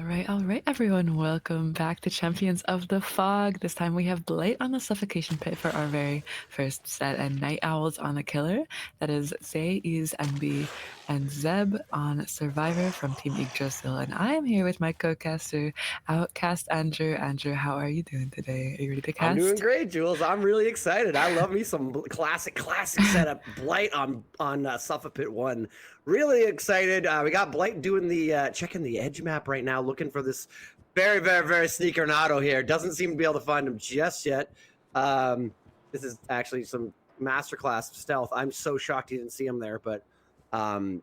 All right, everyone. Welcome back to Champions of the Fog. This time we have Blight on the Suffocation Pit for our very first set, and Night Owls on the Killer. That is Zay, Iz, MB, and Zeb on Survivor from Team Yggdrasil. And I am here with my co-caster, Outcast Andrew. Andrew, how are you doing today? Are you ready to I'm doing cast? great, Jules. I'm really excited. I love me some classic setup. Blight on Suffocation Pit 1. Really excited. We got Blight doing the checking the edge map right now, looking for this very sneaker Nado here. Doesn't seem to be able to find him just yet. This is actually some masterclass stealth. I'm so shocked he didn't see him there, but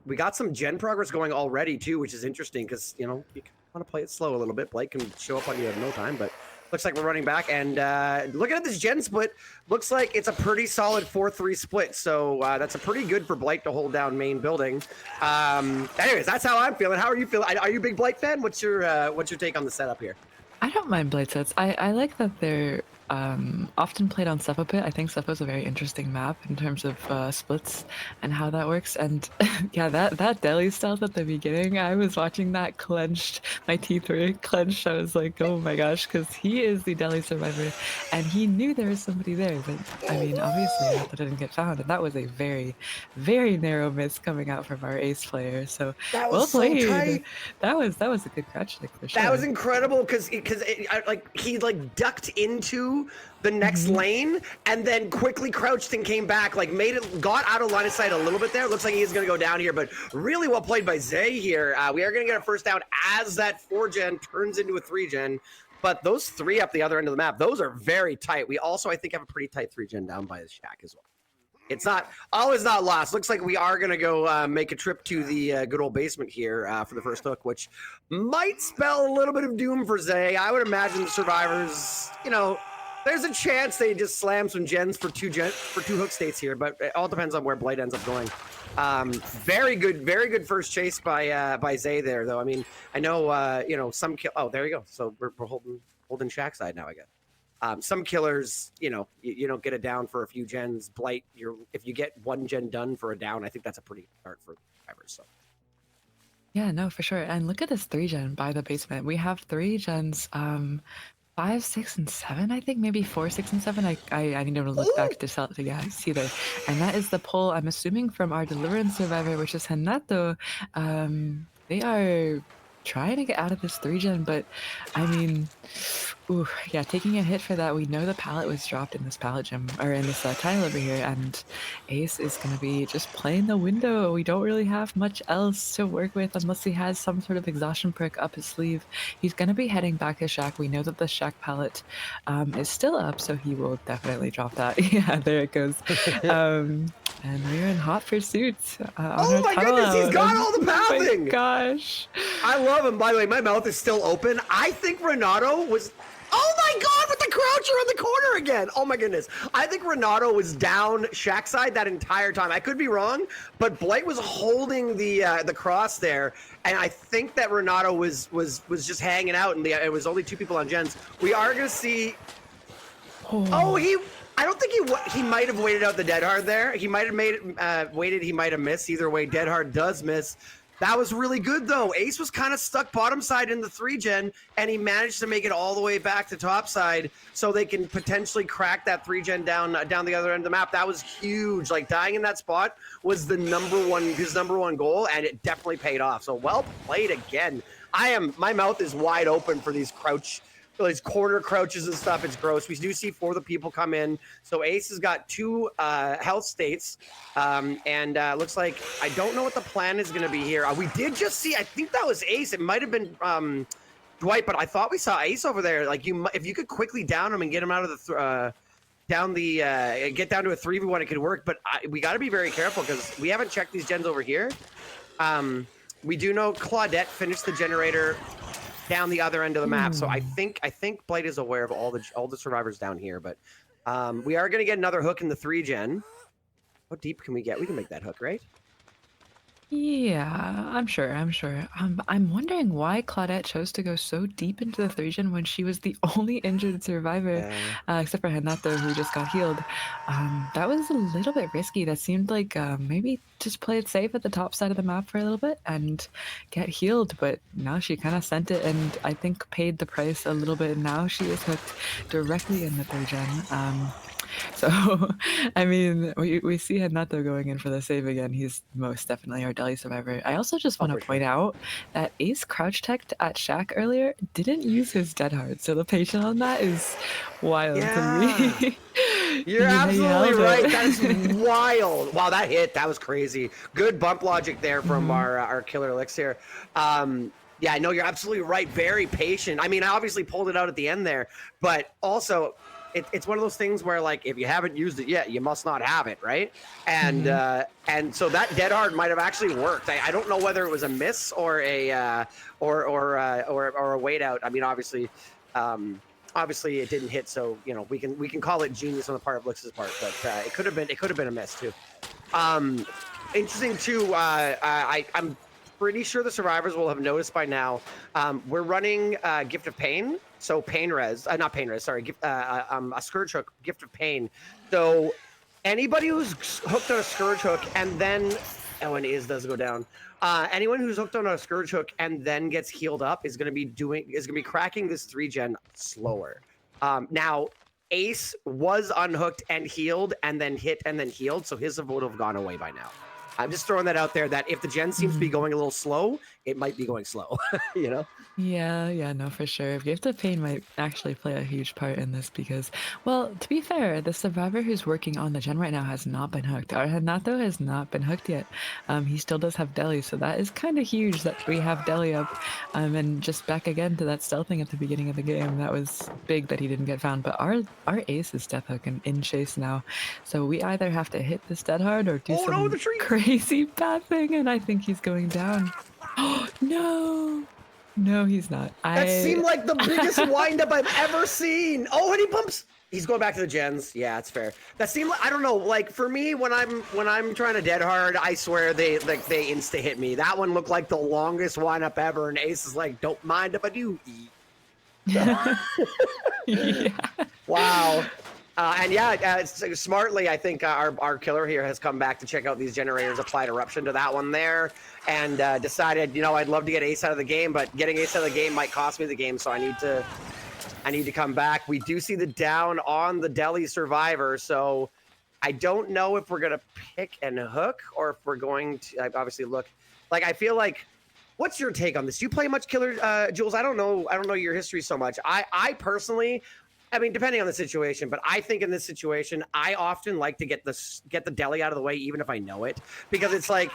we got some gen progress going already too, which is interesting because you want to play it slow a little bit. Blight can show up on you in no time, but looks like we're running back. And looking at this gen split, looks like it's a pretty solid 4-3 split. So that's a pretty good for Blight to hold down main building. Anyways, that's how I'm feeling. How are you feeling? Are you a big Blight fan? What's your take on the setup here? I don't mind blade sets. I like that they're often played on Suffocation Pit. I think Suffo's a very interesting map in terms of splits and how that works. And yeah, that deli stealth at the beginning, I was watching that clenched, my teeth were clenched. I was like, oh my gosh, because he is the deli survivor, and he knew there was somebody there. But I mean, obviously that didn't get found, and that was a very narrow miss coming out from our ace player. So That was well so played. tight. That was a good crouch kick for That was sure. incredible because he ducked into the next Mhm. lane and then quickly crouched and came back, got out of line of sight a little bit there. Looks like he's going to go down here, but really well played by Zay here. We are going to get a first down as that 4-gen turns into a 3-gen. But those 3 up the other end of the map, those are very tight. We also, I think, have a pretty tight 3-gen down by the shack as well. It's not always not lost. Looks like we are going to go make a trip to the good old basement here for the first hook, which might spell a little bit of doom for Zay. I would imagine the survivors, there's a chance they just slam some gens for two hook states here, but it all depends on where Blight ends up going. Very good first chase by Zay there, though. I mean, I know some kill. Oh, there you go. So we're holding shack side now, I guess. Some killers, you don't get a down for a few gens. Blight, if you get 1 gen done for a down, I think that's a pretty good start for drivers. So Yeah, no, for sure. And look at this 3-gen by the basement. We have 3 gens, 5, 6, and 7, I think. Maybe 4, 6, and 7. I need to look back to see there. And that is the pull, I'm assuming, from our Deliverance survivor, which is Hanato. They are trying to get out of this 3-gen, but I mean, ooh, yeah, taking a hit for that. We know the pallet was dropped in this pallet gem, or in this tile over here, and Ace is going to be just playing the window. We don't really have much else to work with unless he has some sort of exhaustion perk up his sleeve. He's going to be heading back to Shack. We know that the Shack pallet is still up, so he will definitely drop that. Yeah, there it goes. And we're in hot pursuit on oh our my tunnel goodness, he's out. got all the Oh my pathing. gosh. I love him. By the way, my mouth is still open. I think Renato was. Oh my god, with the croucher in the corner again. Oh my goodness. I think Renato was down shack side that entire time. I could be wrong, but Blight was holding the cross there, and I think that Renato was just hanging out, and it was only 2 people on gens. We are gonna see. Oh, I don't think he might have waited out the Dead Hard there. He might have made it waited. He might have missed. Either way, Dead Hard does miss. That was really good, though. Ace was kind of stuck bottom side in the 3-gen, and he managed to make it all the way back to top side so they can potentially crack that 3-gen down the other end of the map. That was huge. Like, dying in that spot was his number one goal, and it definitely paid off. So well played again. My mouth is wide open for these corner crouches and stuff. It's gross. We do see 4 of the people come in. So Ace has got 2 health states. And looks like, I don't know what the plan is going to be here. We did just see, I think that was Ace. It might have been Dwight, but I thought we saw Ace over there. Like, if you could quickly down him and get him out of the get down to a 3v1, it could work. But we got to be very careful because we haven't checked these gens over here. We do know Claudette finished the generator down the other end of the map, so I think Blight is aware of all the survivors down here. But we are going to get another hook in the 3-gen. How deep can we get? We can make that hook, right? Yeah, I'm sure, I'm sure. I'm wondering why Claudette chose to go so deep into the 3 gen when she was the only injured survivor, Yeah. except for Hanato, who just got healed. That was a little bit risky. That seemed like maybe just play it safe at the top side of the map for a little bit and get healed, but now she kind of sent it and I think paid the price a little bit. Now she is hooked directly in the 3 gen. So, I mean, we see Hanato going in for the save again. He's most definitely our Delhi survivor. I also just Oh, want to for point sure. out that Ace crouch teched at Shaq earlier didn't use his dead hard. So the patient on that is wild to Yeah. me. You're He absolutely held right. That is it. wild. Wow, that hit. That was crazy. Good bump logic there from Hmm. our killer elixir. Yeah, I know you're absolutely right. Very patient. I mean, I obviously pulled it out at the end there, but also it's one of those things where like if you haven't used it yet, you must not have it, right? Hmm. And so that dead hard might have actually worked. I don't know whether it was a miss or a or a wait out. I mean, obviously it didn't hit, so you know we can call it genius on the part of Lix's part, but it could have been a miss too. Um, Interesting too. I'm pretty sure the survivors will have noticed by now. We're running Gift of Pain, so pain res, not pain res. Sorry, a scourge hook, Gift of Pain. So anybody who's hooked on a scourge hook and then and Iz does go down. Anyone who's hooked on a scourge hook and then gets healed up is going to be cracking this 3 gen slower. Now Ace was unhooked and healed and then hit and then healed, so his would have gone away by now. I'm just throwing that out there that if the gen seems to be going a little slow, it might be going slow, you know? Yeah, yeah, no, for sure. Gift of Pain might actually play a huge part in this because, well, to be fair, the survivor who's working on the gen right now has not been hooked. Our Hanato has not been hooked yet. He still does have Deli, so that is kind of huge that we have Deli up. And just back again to that stealthing at the beginning of the game, that was big that he didn't get found. But our ace is death hook and in chase now, so we either have to hit this dead hard or do Oh no, some the trees! crazy bad thing, and I think he's going down. Oh no! No, he's not. That seemed I like the biggest windup I've ever seen. Oh, and he bumps. He's going back to the gens. Yeah, it's fair. That seemed like I don't know. Like for me, when I'm trying to dead hard, I swear they insta hit me. That one looked like the longest windup ever, and Ace is like, "Don't mind if I do." Yeah. Wow. And yeah, smartly, I think our killer here has come back to check out these generators, applied eruption to that one there, and decided, I'd love to get Ace out of the game, but getting Ace out of the game might cost me the game, so I need to come back. We do see the down on the Delhi survivor, so I don't know if we're gonna pick and hook or if we're going to obviously look. Like I feel like. What's your take on this? Do you play much killer, Jules? I don't know. I don't know your history so much. I personally, I mean, depending on the situation, but I think in this situation, I often like to get the deli out of the way, even if I know it, because it's like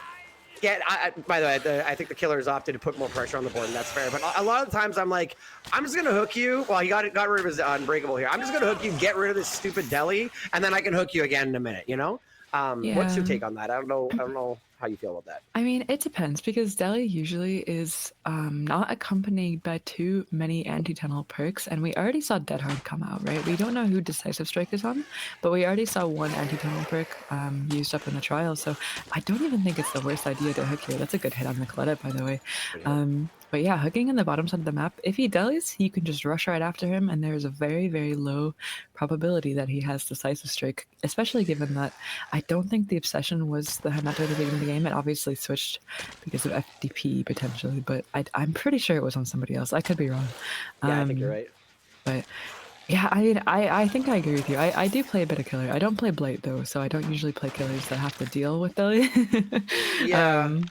by the way, I think the killer has opted to put more pressure on the board, and that's fair. But a lot of the times, I'm like, I'm just gonna hook you. Well, he got rid of his unbreakable here. I'm just gonna hook you, get rid of this stupid deli, and then I can hook you again in a minute. What's your Yeah. take on that? I don't know. I don't know how you feel about that. I mean, it depends because Delhi usually is not accompanied by too many anti-tunnel perks, and we already saw Dead Hard come out, right? We don't know who Decisive Strike is on, but we already saw one anti-tunnel perk used up in the trial, so I don't even think it's the worst idea to hook here. That's a good hit on the Coletta, by the way. For sure. But yeah, hooking in the bottom side of the map, if he dies, you can just rush right after him, and there's a very, very low probability that he has Decisive Strike, especially given that I don't think the obsession was the Hanato at the beginning of the game. It obviously switched because of FDP potentially, but I'm pretty sure it was on somebody else. I could be wrong. Yeah, I think you're Um, right. but yeah, I mean, I think I agree with you. I do play a bit of killer. I don't play Blight though, so I don't usually play killers that have to deal with Belly. Yeah. um,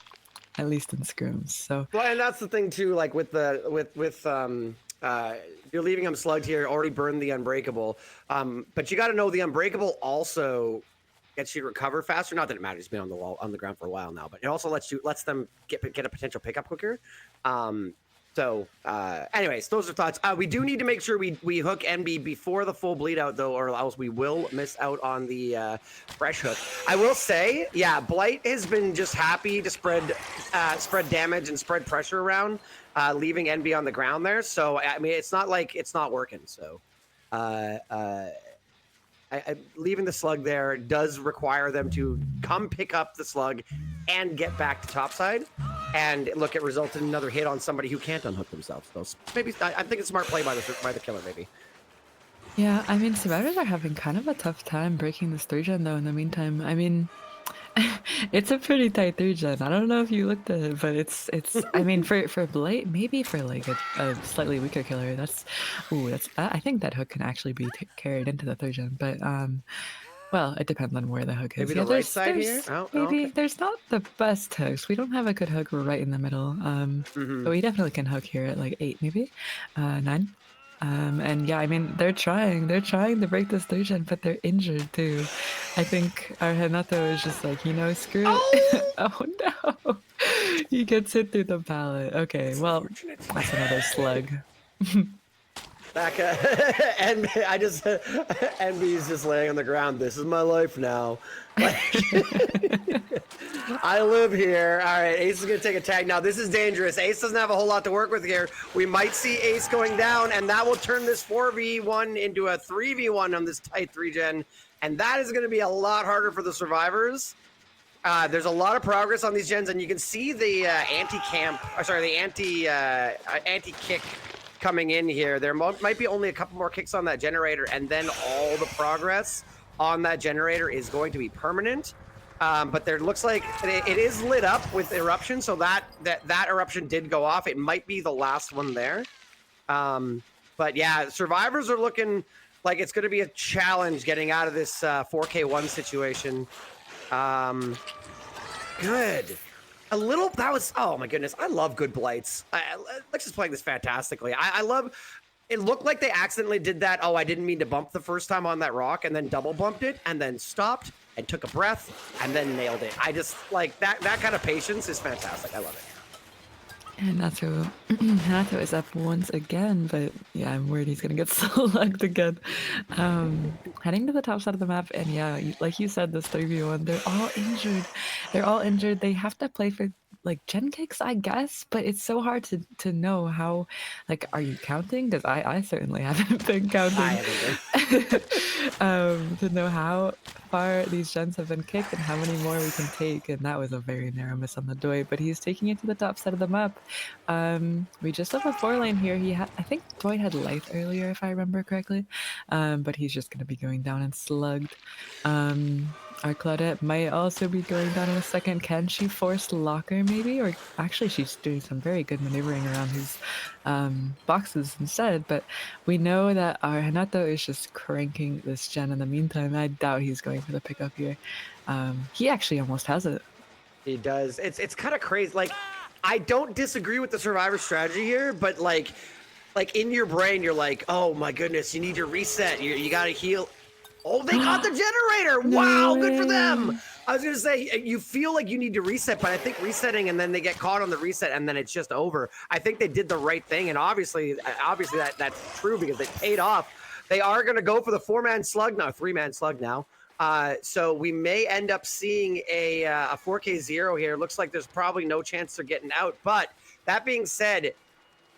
at least in scrims. So Well, and that's the thing too. Like you're leaving him slugged here. Already burned the unbreakable. But you got to know the unbreakable also gets you to recover faster. Not that it matters. He's been on the ground for a while now, but it also lets them get a potential pickup quicker. Anyways, those are thoughts. We do need to make sure we hook NB before the full bleed out though, or else we will miss out on the fresh hook. I will say, yeah, Blight has been just happy to spread damage and spread pressure around, leaving NB on the ground there. So I mean, it's not like it's not working. So leaving the slug there does require them to come pick up the slug and get back to topside. And look, it resulted in another hit on somebody who can't unhook themselves. So maybe I think it's smart play by the killer, maybe. Yeah, I mean, survivors are having kind of a tough time breaking this 3-gen though in the meantime. I mean, it's a pretty tight 3-gen. I don't know if you looked at it, but it's I mean for Blight, maybe for like a slightly weaker killer, that's ooh, that's I think that hook can actually be carried into the 3-gen, but well, it depends on where the hook Maybe is. the Yeah, right side here. there's Oh, maybe okay. there's not the best hooks. We don't have a good hook right in the middle. Mm-hmm. But we definitely can hook here at like 8 maybe, 9. And yeah, I mean they're trying to break this 3-gen, but they're injured too. I think our Hanato is just like, screw it. Oh, Oh no, he gets hit through the pallet. Okay, that's well, unfortunate. that's another slug. Back, and I just Envy's just laying on the ground. This is my life now. Like, I live here. All right, Ace is gonna take a tag now. This is dangerous. Ace doesn't have a whole lot to work with here. We might see Ace going down, and that will turn this 4v1 into a 3v1 on this tight 3-gen, and that is gonna be a lot harder for the survivors. There's a lot of progress on these gens, and you can see the anti-kick coming in here. There might be only a couple more kicks on that generator, and then all the progress on that generator is going to be permanent. But there looks like it is lit up with eruption, so that eruption did go off. It might be the last one there. But yeah, survivors are looking like it's going to be a challenge getting out of this 4K1 situation. Good. Oh my goodness. I love good blights. Lex is playing this fantastically. I love, it looked like they accidentally did that. Oh, I didn't mean to bump the first time on that rock, and then double bumped it, and then stopped and took a breath and then nailed it. I just like that kind of patience is fantastic. I love it. And Nato is up once again, but yeah, I'm worried he's gonna get slugged again. Heading to the top side of the map, and yeah, like you said, this 3v1, they're all injured. They're all injured. They have to play for like gen kicks, I guess, but it's so hard to know how. Like, are you counting? Because I certainly haven't been I counting. haven't been. To know how far these gens have been kicked and how many more we can take, and that was a very narrow miss on the Doi, but he's taking it to the top side of the map. We just have a 4-lane here. I think Doi had life earlier, if I remember correctly, but he's just going to be going down and slugged. Our Claudette might also be going down in a second. Can she force locker maybe? Or actually she's doing some very good maneuvering around his boxes instead, but we know that our Hanato is just cranking this gen in the meantime. I doubt he's going for the pickup here. He actually almost has it. He does. It's kind of crazy. Like, I don't disagree with the survivor strategy here, but like in your brain, you're like, oh my goodness, you need to reset. You got to heal. Oh, they got the generator. No Wow, good for way. them. I was going to say, you feel like you need to reset, but I think resetting and then they get caught on the reset and then it's just over. I think they did the right thing. And obviously that's true because they paid off. They are going to go for the 4-man slug now, 3-man slug now. So we may end up seeing a 4K0 here. Looks like there's probably no chance they're getting out. But that being said,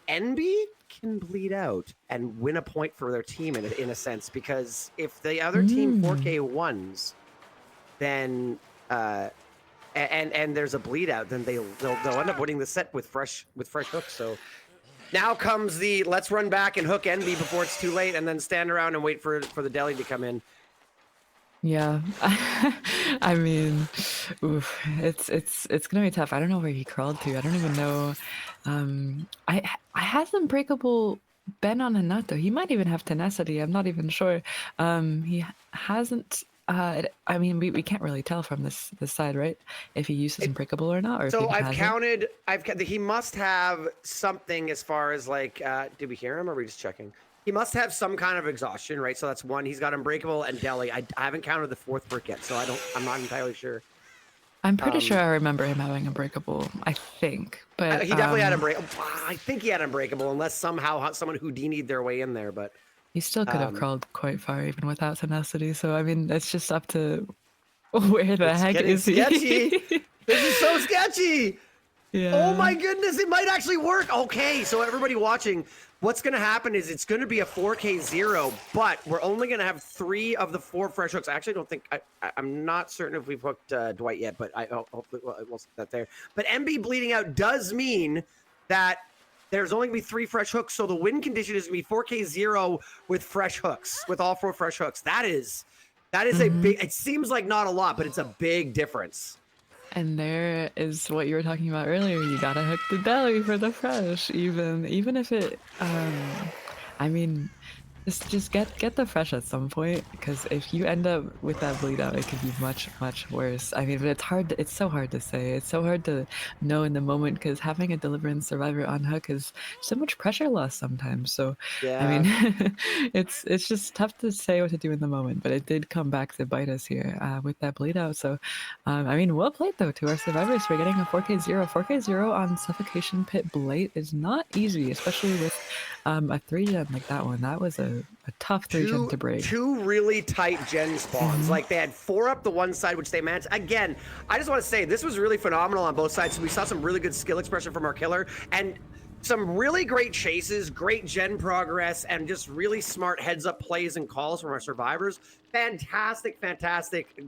NB can bleed out and win a point for their team in a sense, because if the other team 4K1s, then and there's a bleed out, then they'll end up winning the set with fresh hooks. So now comes the let's run back and hook NB before it's too late, and then stand around and wait for the deli to come in. Yeah, I mean, oof, it's gonna be tough. I don't know where he crawled to. I don't even know. I has Unbreakable been on Hanato? He might even have tenacity. I'm not even sure. He hasn't. I mean, we can't really tell from this side, right? If he uses Unbreakable or not, or if So he I've has counted. He must have something as far as like. Did we hear him? Or are we just checking? He must have some kind of exhaustion, right? So that's one. He's got Unbreakable and Deli. I haven't counted the 4th brick yet, so I'm not entirely sure. I'm pretty sure I remember him having Unbreakable. I think, but He definitely had Unbreakable. I think he had Unbreakable, unless somehow someone Houdini'd their way in there. But he still could have crawled quite far even without tenacity. So I mean, it's just up to where the it's heck getting is he? sketchy. This is so sketchy. Oh Yeah. my goodness, it might actually work. Okay, so everybody watching, what's going to happen is it's going to be a 4K0, but we're only going to have 3 of the 4 fresh hooks. I actually don't think, I'm not certain if we've hooked Dwight yet, but hopefully we'll set that there. But MB bleeding out does mean that there's only going to be 3 fresh hooks, so the win condition is going to be 4K0 with fresh hooks, with all 4 fresh hooks. That is a Mhm. big, it seems like not a lot, but it's a big difference. And there is what you were talking about earlier. You gotta hook the deli for the fresh, even if it. I mean, just get the fresh at some point, because if you end up with that bleed out, it could be much worse. I mean, but it's hard. It's so hard to say. It's so hard to know in the moment, because having a Deliverance Survivor on hook is so much pressure loss sometimes. So, I mean, Yeah. it's just tough to say what to do in the moment. But it did come back to bite us here with that bleed out. So, I mean, well played though to our survivors for getting a 4K0. 4K0 on Suffocation Pit Blade is not easy, especially with a 3-gen like that one. That was a tough 3-gen to break. Two really tight gen spawns. Like they had 4 up the one side, which they managed. Again, I just want to say this was really phenomenal on both sides. We saw some really good skill expression from our killer and some really great chases, great gen progress, and just really smart heads up plays and calls from our survivors. Fantastic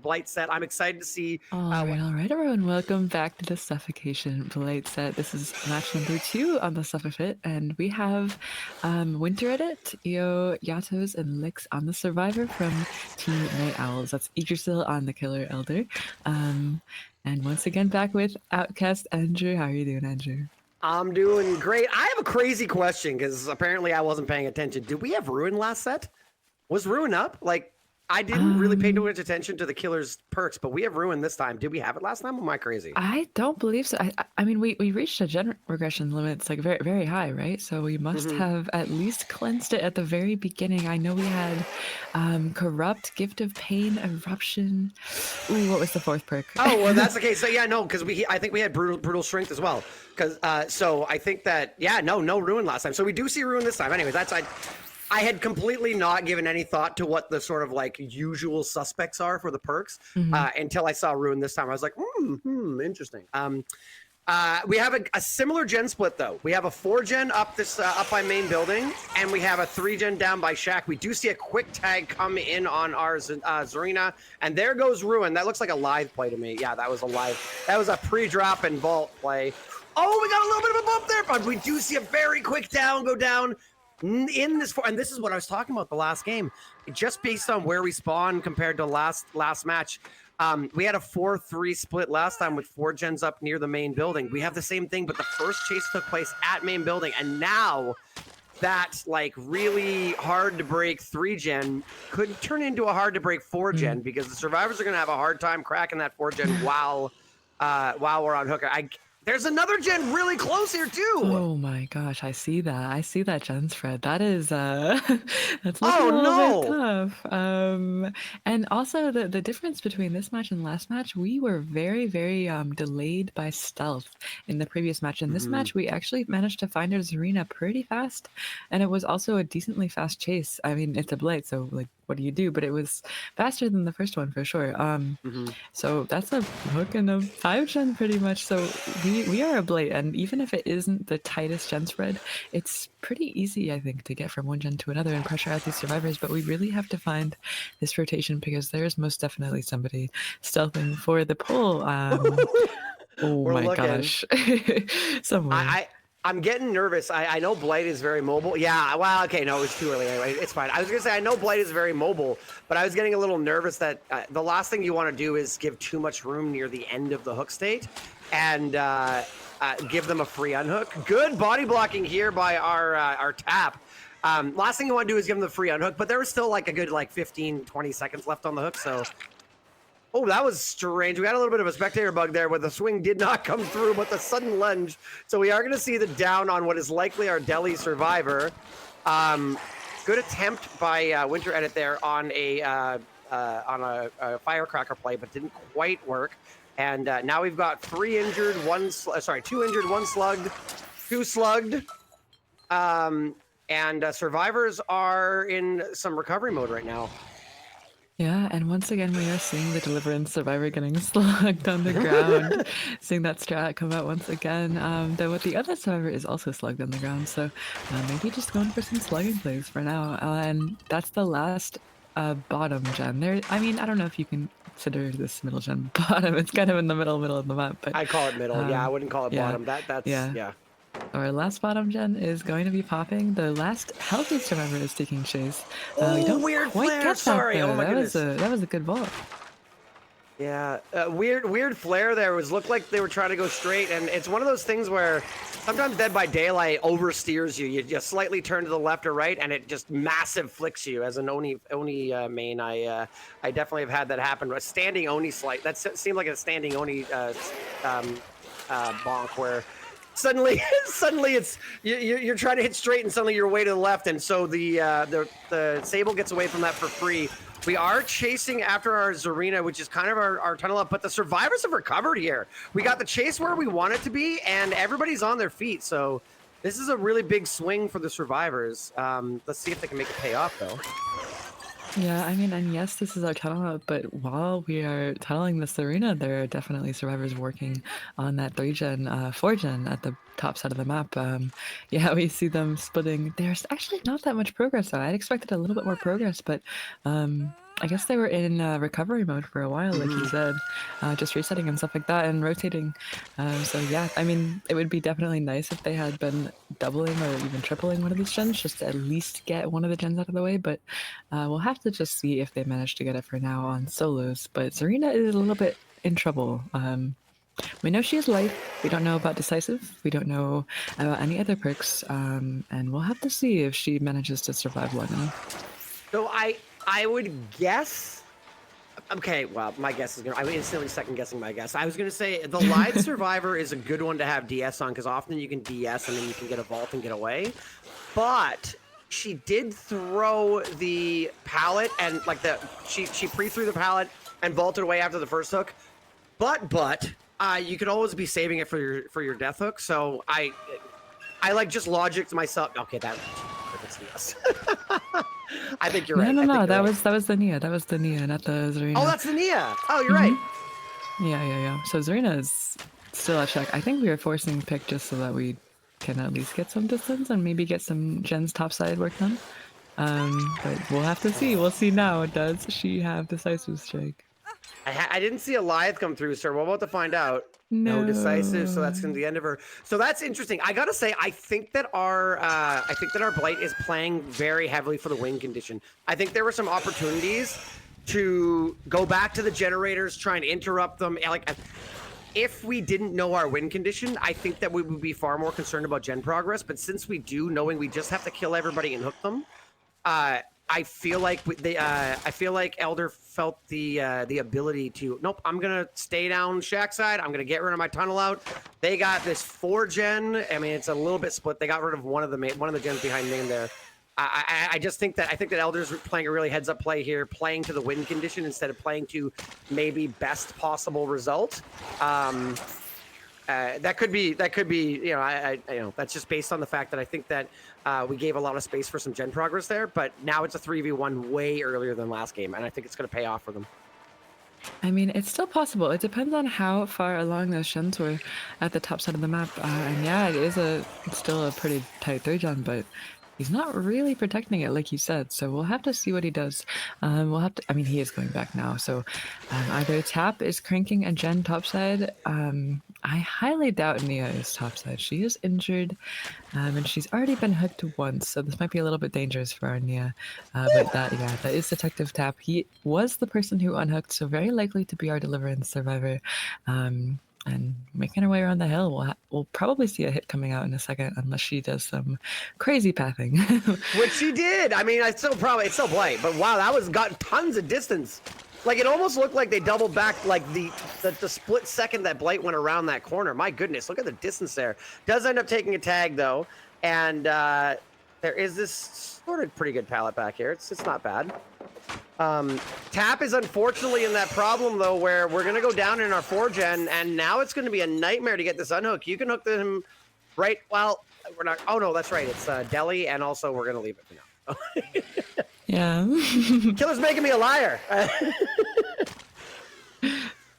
Blight set. I'm excited to see All what. right, everyone. Welcome back to the Suffocation Blade set. This is match number 2 on the Suffofit, and we have Winter Edit, Io, Yatos, and Lix on the Survivor from Team Night Owls. That's Yggdrasil on the Killer Elder. And once again, back with Outcast Andrew. How are you doing, Andrew? I'm doing great. I have a crazy question because apparently I wasn't paying attention. Did we have Ruin last set? Was Ruin up? Like, I didn't really pay too Um, much attention to the killer's perks, but we have Ruin this time. Did we have it last time? Or am I crazy? I don't believe so. I mean, we reached a gen regression limit. It's like very high, right? So we must Mm-hmm. have at least cleansed it at the very beginning. I know we had corrupt, gift of pain, eruption. Ooh, what was the 4th perk? Oh well, that's the case. So yeah, no, because I think we had brutal strength as well. Because so I think that no Ruin last time. So we do see Ruin this time. Anyways, I had completely not given any thought to what the sort of like usual suspects are for the perks Mhm. until I saw Ruin this time. I was like, interesting. We have a similar gen split though. We have a 4-gen up by main building, and we have a 3-gen down by Shack. We do see a quick tag come in on our Zarina, and there goes Ruin. That looks like a live play to me. Yeah, that was a live. That was a pre-drop and vault play. Oh, we got a little bit of a bump there, but we do see a very quick go down in this, and this is what I was talking about the last game. Just based on where we spawn compared to last match, we had a 4-3 split last time with 4 gens up near the main building. We have the same thing, but the first chase took place at main building, and now that like really hard to break 3-gen could turn into a hard to break 4-gen because the survivors are going to have a hard time cracking that 4-gen while we're on hooker. There's another gen really close here too. Oh my gosh, I see that. I see that gen spread. That is that's looking Oh a little bit no. tough. And also the difference between this match and last match, we were very delayed by stealth in the previous match. In this match, we actually managed to find our Zarina pretty fast, and it was also a decently fast chase. I mean, it's a blade, so like what do you do? But it was faster than the first one for sure. So that's a hook and a 5-gen pretty much. So we are a blade, and even if it isn't the tightest gen spread, it's pretty easy, I think, to get from one gen to another and pressure out these survivors. But we really have to find this rotation, because there's most definitely somebody stealthing for the pull. Oh We're my looking. gosh, somewhere. I'm getting nervous. I know Blight is very mobile. Yeah, well, okay, no, it was too early anyway. It's fine. I was gonna say I know Blight is very mobile, but I was getting a little nervous that the last thing you want to do is give too much room near the end of the hook state, and give them a free unhook. Good body blocking here by our tap. Last thing you want to do is give them the free unhook, but there was still like a good 15, 20 seconds left on the hook, so. Oh, that was strange. We got a little bit of a spectator bug there where the swing did not come through, but the sudden lunge. So we are going to see the down on what is likely our Delhi survivor. Good attempt by Winter Edit there on a firecracker play, but didn't quite work. And now we've got 3 injured, 2 injured, 1 slugged, 2 slugged. And survivors are in some recovery mode right now. Yeah, and once again, we are seeing the Deliverance survivor getting slugged on the ground, seeing that strat come out once again. Though with the other survivor is also slugged on the ground, so maybe just going for some slugging plays for now. And that's the last bottom gen. There, I mean, I don't know if you can consider this middle gen bottom. It's kind of in the middle of the map, but I call it middle. Yeah, I um, wouldn't call it yeah, bottom. That's yeah. yeah. Our last bottom gen is going to be popping. The last healthy survivor is taking chase. We Oh, don't weird quite flare. get that Sorry. Oh though. my goodness. That was a good vault. Yeah, weird flare there. It was looked like they were trying to go straight, and it's one of those things where sometimes Dead by Daylight oversteers you. You just slightly turn to the left or right, and it just massive flicks you. As an Oni main, I definitely have had that happen. A standing Oni slight that seemed like a standing Oni bonk where suddenly it's you're trying to hit straight, and suddenly you're way to the left, and so the Sable gets away from that for free. We are chasing after our Zarina, which is kind of our tunnel up, but the survivors have recovered here. We got the chase where we want it to be, and everybody's on their feet. So this is a really big swing for the survivors. Let's see if they can make it pay off, though. Yeah, I mean, and yes, this is our tunnel up, but while we are tunneling this arena, there are definitely survivors working on that 3 gen, 4 gen at the top side of the map. Yeah, we see them splitting. There's actually not that much progress though. I'd expected a little bit more progress, but I guess they were in recovery mode for a while, like you said, just resetting and stuff like that and rotating. So yeah, I mean, it would be definitely nice if they had been doubling or even tripling one of these gens, just to at least get one of the gens out of the way. But we'll have to just see if they manage to get it for now on solos. But Zarina is a little bit in trouble. We know she has life. We don't know about decisive. We don't know about any other perks. And we'll have to see if she manages to survive long enough. So I would guess. Okay, well, my guess is I'm instantly second guessing my guess. I was gonna say the live survivor is a good one to have DS on because often you can DS and then you can get a vault and get away. But she did throw the pallet and like she pre-threw the pallet and vaulted away after the first hook. But you could always be saving it for your death hook. So I like just logic to myself. Okay, that's yes. I think you're right. No. That was the Nia. That was the Nia, not the Zarina. Oh, that's the Nia. Oh, you're right. Yeah. So Zarina is still at check. I think we are forcing pick just so that we can at least get some distance and maybe get some Jen's topside work done. But we'll have to see. We'll see now. Does she have decisive strike? I didn't see a Lyth come through, sir. We're about to find out. No Decisive, so that's gonna be the end of her. So that's interesting. I gotta say, I think that our Blight is playing very heavily for the win condition. I think there were some opportunities to go back to the generators, try and interrupt them. Like, if we didn't know our win condition, I think that we would be far more concerned about gen progress. But since we do, knowing we just have to kill everybody and hook them, I feel like Elder felt the ability to. Nope, I'm gonna stay down shack side. I'm gonna get rid of my tunnel out. They got this 4 gen. I mean, it's a little bit split. They got rid of one of the gens behind main there. I just think that Elder's playing a really heads up play here, playing to the win condition instead of playing to maybe best possible result. That could be, that's just based on the fact that I think that we gave a lot of space for some gen progress there, but now it's a 3v1 way earlier than last game, and I think it's going to pay off for them. I mean, it's still possible. It depends on how far along those gens were at the top side of the map. And yeah, it's still a pretty tight 3 gen, but he's not really protecting it like you said. So we'll have to see what he does. I mean, he is going back now. So either Tap is cranking a gen topside. I highly doubt Nia is topside. She is injured, and she's already been hooked once, so this might be a little bit dangerous for our Nia. But that is Detective Tap. He was the person who unhooked, so very likely to be our Deliverance survivor. And making her way around the hill, we'll probably see a hit coming out in a second, unless she does some crazy pathing. Which she did. I mean, it's still Blight, but wow, got tons of distance. Like, it almost looked like they doubled back, like the split second that Blight went around that corner. My goodness, look at the distance there. Does end up taking a tag though, and there is this sort of pretty good pallet back here. It's not bad. Tap is unfortunately in that problem though, where we're gonna go down in our 4 gen, and now it's gonna be a nightmare to get this unhook. You can hook them right. Well, we're not. Oh no, that's right. It's Deli, and also we're gonna leave it for now. Yeah. Killer's making me a liar.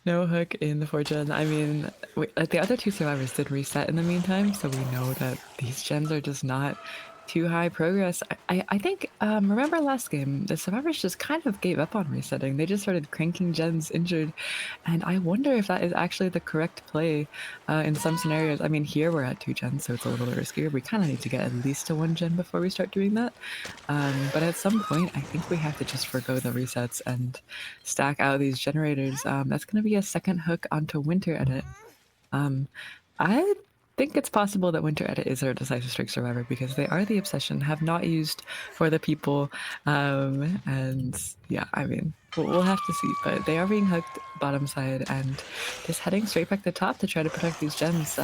No hook in the fortune. I mean, the other two survivors did reset in the meantime, so we know that these gens are just not too high progress. I think, remember last game, the survivors just kind of gave up on resetting. They just started cranking gens injured, and I wonder if that is actually the correct play in some scenarios. I mean, here we're at 2 gens, so it's a little bit riskier. We kind of need to get at least to 1 gen before we start doing that. But at some point, I think we have to just forgo the resets and stack out these generators. That's going to be a second hook onto Winter Edit. I think it's possible that Winter Edit is our Decisive Strike Survivor because they are the Obsession, have not used for the people. And yeah, I mean, we'll have to see. But they are being hooked bottom side and just heading straight back to top to try to protect these gens.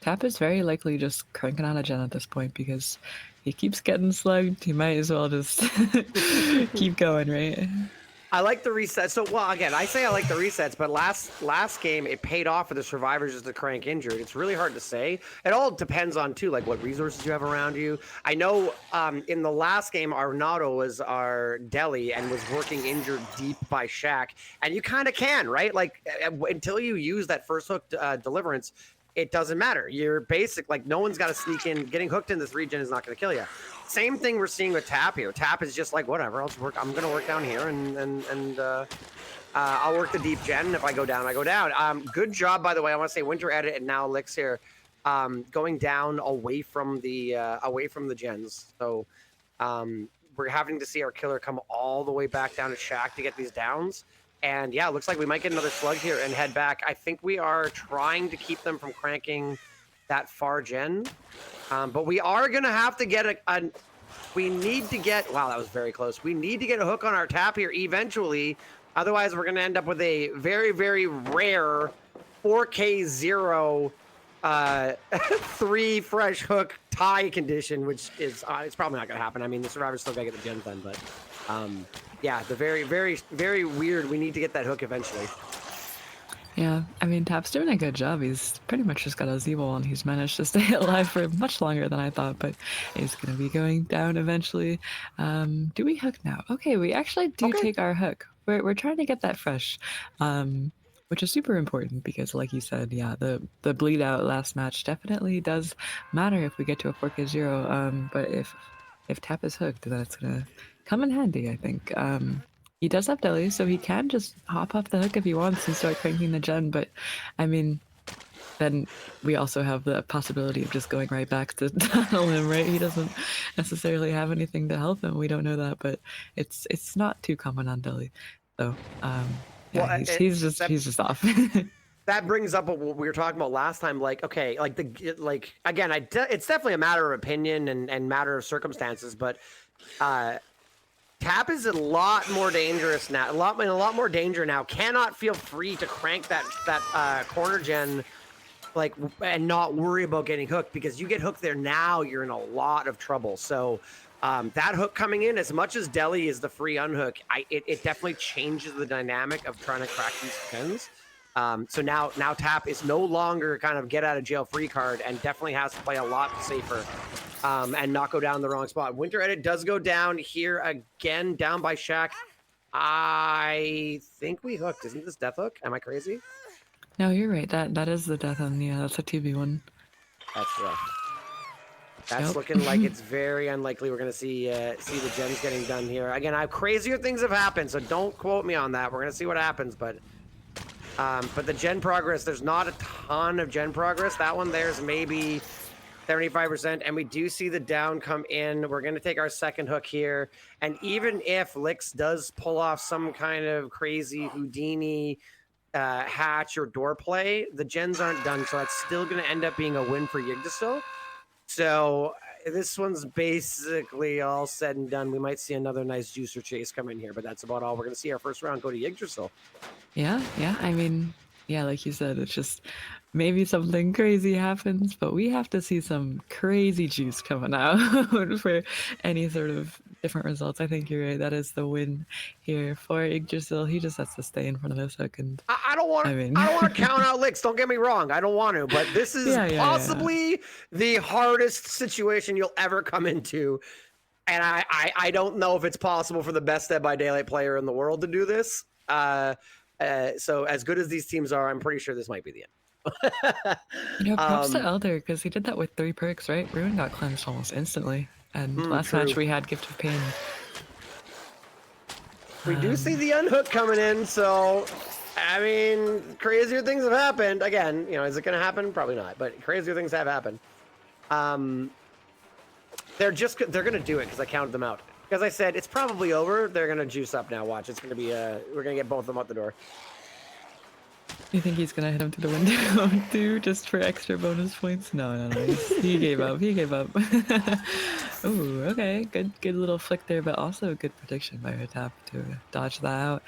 Tap is very likely just cranking on a gen at this point because he keeps getting slugged. He might as well just keep going, right? I like the reset. So, well, again, I say I like the resets, but last game it paid off for the survivors just to crank injured. It's really hard to say. It all depends on too, like what resources you have around you. I know in the last game, Arnado was our deli and was working injured deep by Shaq, and you kind of can, right? Like until you use that first hook deliverance, it doesn't matter. You're basic, like no one's got to sneak in. Getting hooked in this regen is not going to kill you. Same thing we're seeing with Tap here. Tap is just like, whatever, I'll just work. I'm going to work down here and I'll work the deep gen. If I go down, I go down. Good job, by the way. I want to say Winter Edit and now Elixir going down away from the gens. So we're having to see our killer come all the way back down to Shack to get these downs. And yeah, it looks like we might get another slug here and head back. I think we are trying to keep them from cranking that far gen. But we are going to have to get we need to get, wow, that was very close. We need to get a hook on our tap here eventually. Otherwise, we're going to end up with a very, very rare 4K0 3 fresh hook tie condition, which is, it's probably not going to happen. I mean, the survivors still got to get the gens done, but yeah, the very, very, very weird. We need to get that hook eventually. Yeah, I mean, Tap's doing a good job. He's pretty much just got a Z-wall and he's managed to stay alive for much longer than I thought, but he's going to be going down eventually. Do we hook now? Okay, we actually do take our hook. We're trying to get that fresh, which is super important because, like you said, yeah, the bleed out last match definitely does matter if we get to a 4K0. But if Tap is hooked, that's going to come in handy, I think. He does have deli, so he can just hop off the hook if he wants and start cranking the gen, but I mean, then we also have the possibility of just going right back to tunnel him, right? He doesn't necessarily have anything to help him. We don't know that, but it's not too common on deli. So yeah, Well, he's just off. that brings up what we were talking about last time. Like, okay, like again, it's definitely a matter of opinion and matter of circumstances, but Tap is a lot more dangerous now. In a lot more danger now. Cannot feel free to crank that corner gen, like, and not worry about getting hooked, because you get hooked there now, you're in a lot of trouble. So that hook coming in, as much as deli is the free unhook, it definitely changes the dynamic of trying to crack these gens. So now Tap is no longer kind of get out of jail free card and definitely has to play a lot safer and not go down the wrong spot. Winter Edit does go down here again, down by Shaq. I think we hooked. Isn't this death hook? Am I crazy? No, you're right. That is the death on. Yeah, that's a 2v1. That's rough. That's looking like it's very unlikely we're going to see the gens getting done here. Again, crazier things have happened, so don't quote me on that. We're going to see what happens, but the gen progress, there's not a ton of gen progress. That one there's maybe 75%, and we do see the down come in. We're going to take our second hook here, and even if Lix does pull off some kind of crazy Houdini hatch or door play, the gens aren't done, so that's still going to end up being a win for Yggdrasil. So this one's basically all said and done. We might see another nice juicer chase come in here, but that's about all. We're going to see our first round go to Yggdrasil. Yeah, I mean, yeah, like you said, it's just maybe something crazy happens, but we have to see some crazy juice coming out for any sort of different results. I think you're right. That is the win here for Yggdrasil. He just has to stay in front of this hook, and I don't want to count out Licks. Don't get me wrong. I don't want to, but this is possibly the hardest situation you'll ever come into. And I don't know if it's possible for the best Dead by Daylight player in the world to do this. So as good as these teams are, I'm pretty sure this might be the end. Props to Elder because he did that with 3 perks, right? Ruin got cleansed almost instantly, and last match true. we had Gift of Pain. We do see the unhook coming in, so I mean, crazier things have happened. Again, is it going to happen? Probably not, but crazier things have happened. They're going to do it because I counted them out. Because I said it's probably over. They're going to juice up now. Watch, it's going to be we're going to get both of them out the door. You think he's gonna hit him through the window too, just for extra bonus points? No. He gave up. He gave up. Ooh, okay, good little flick there, but also good prediction by her tap to dodge that out.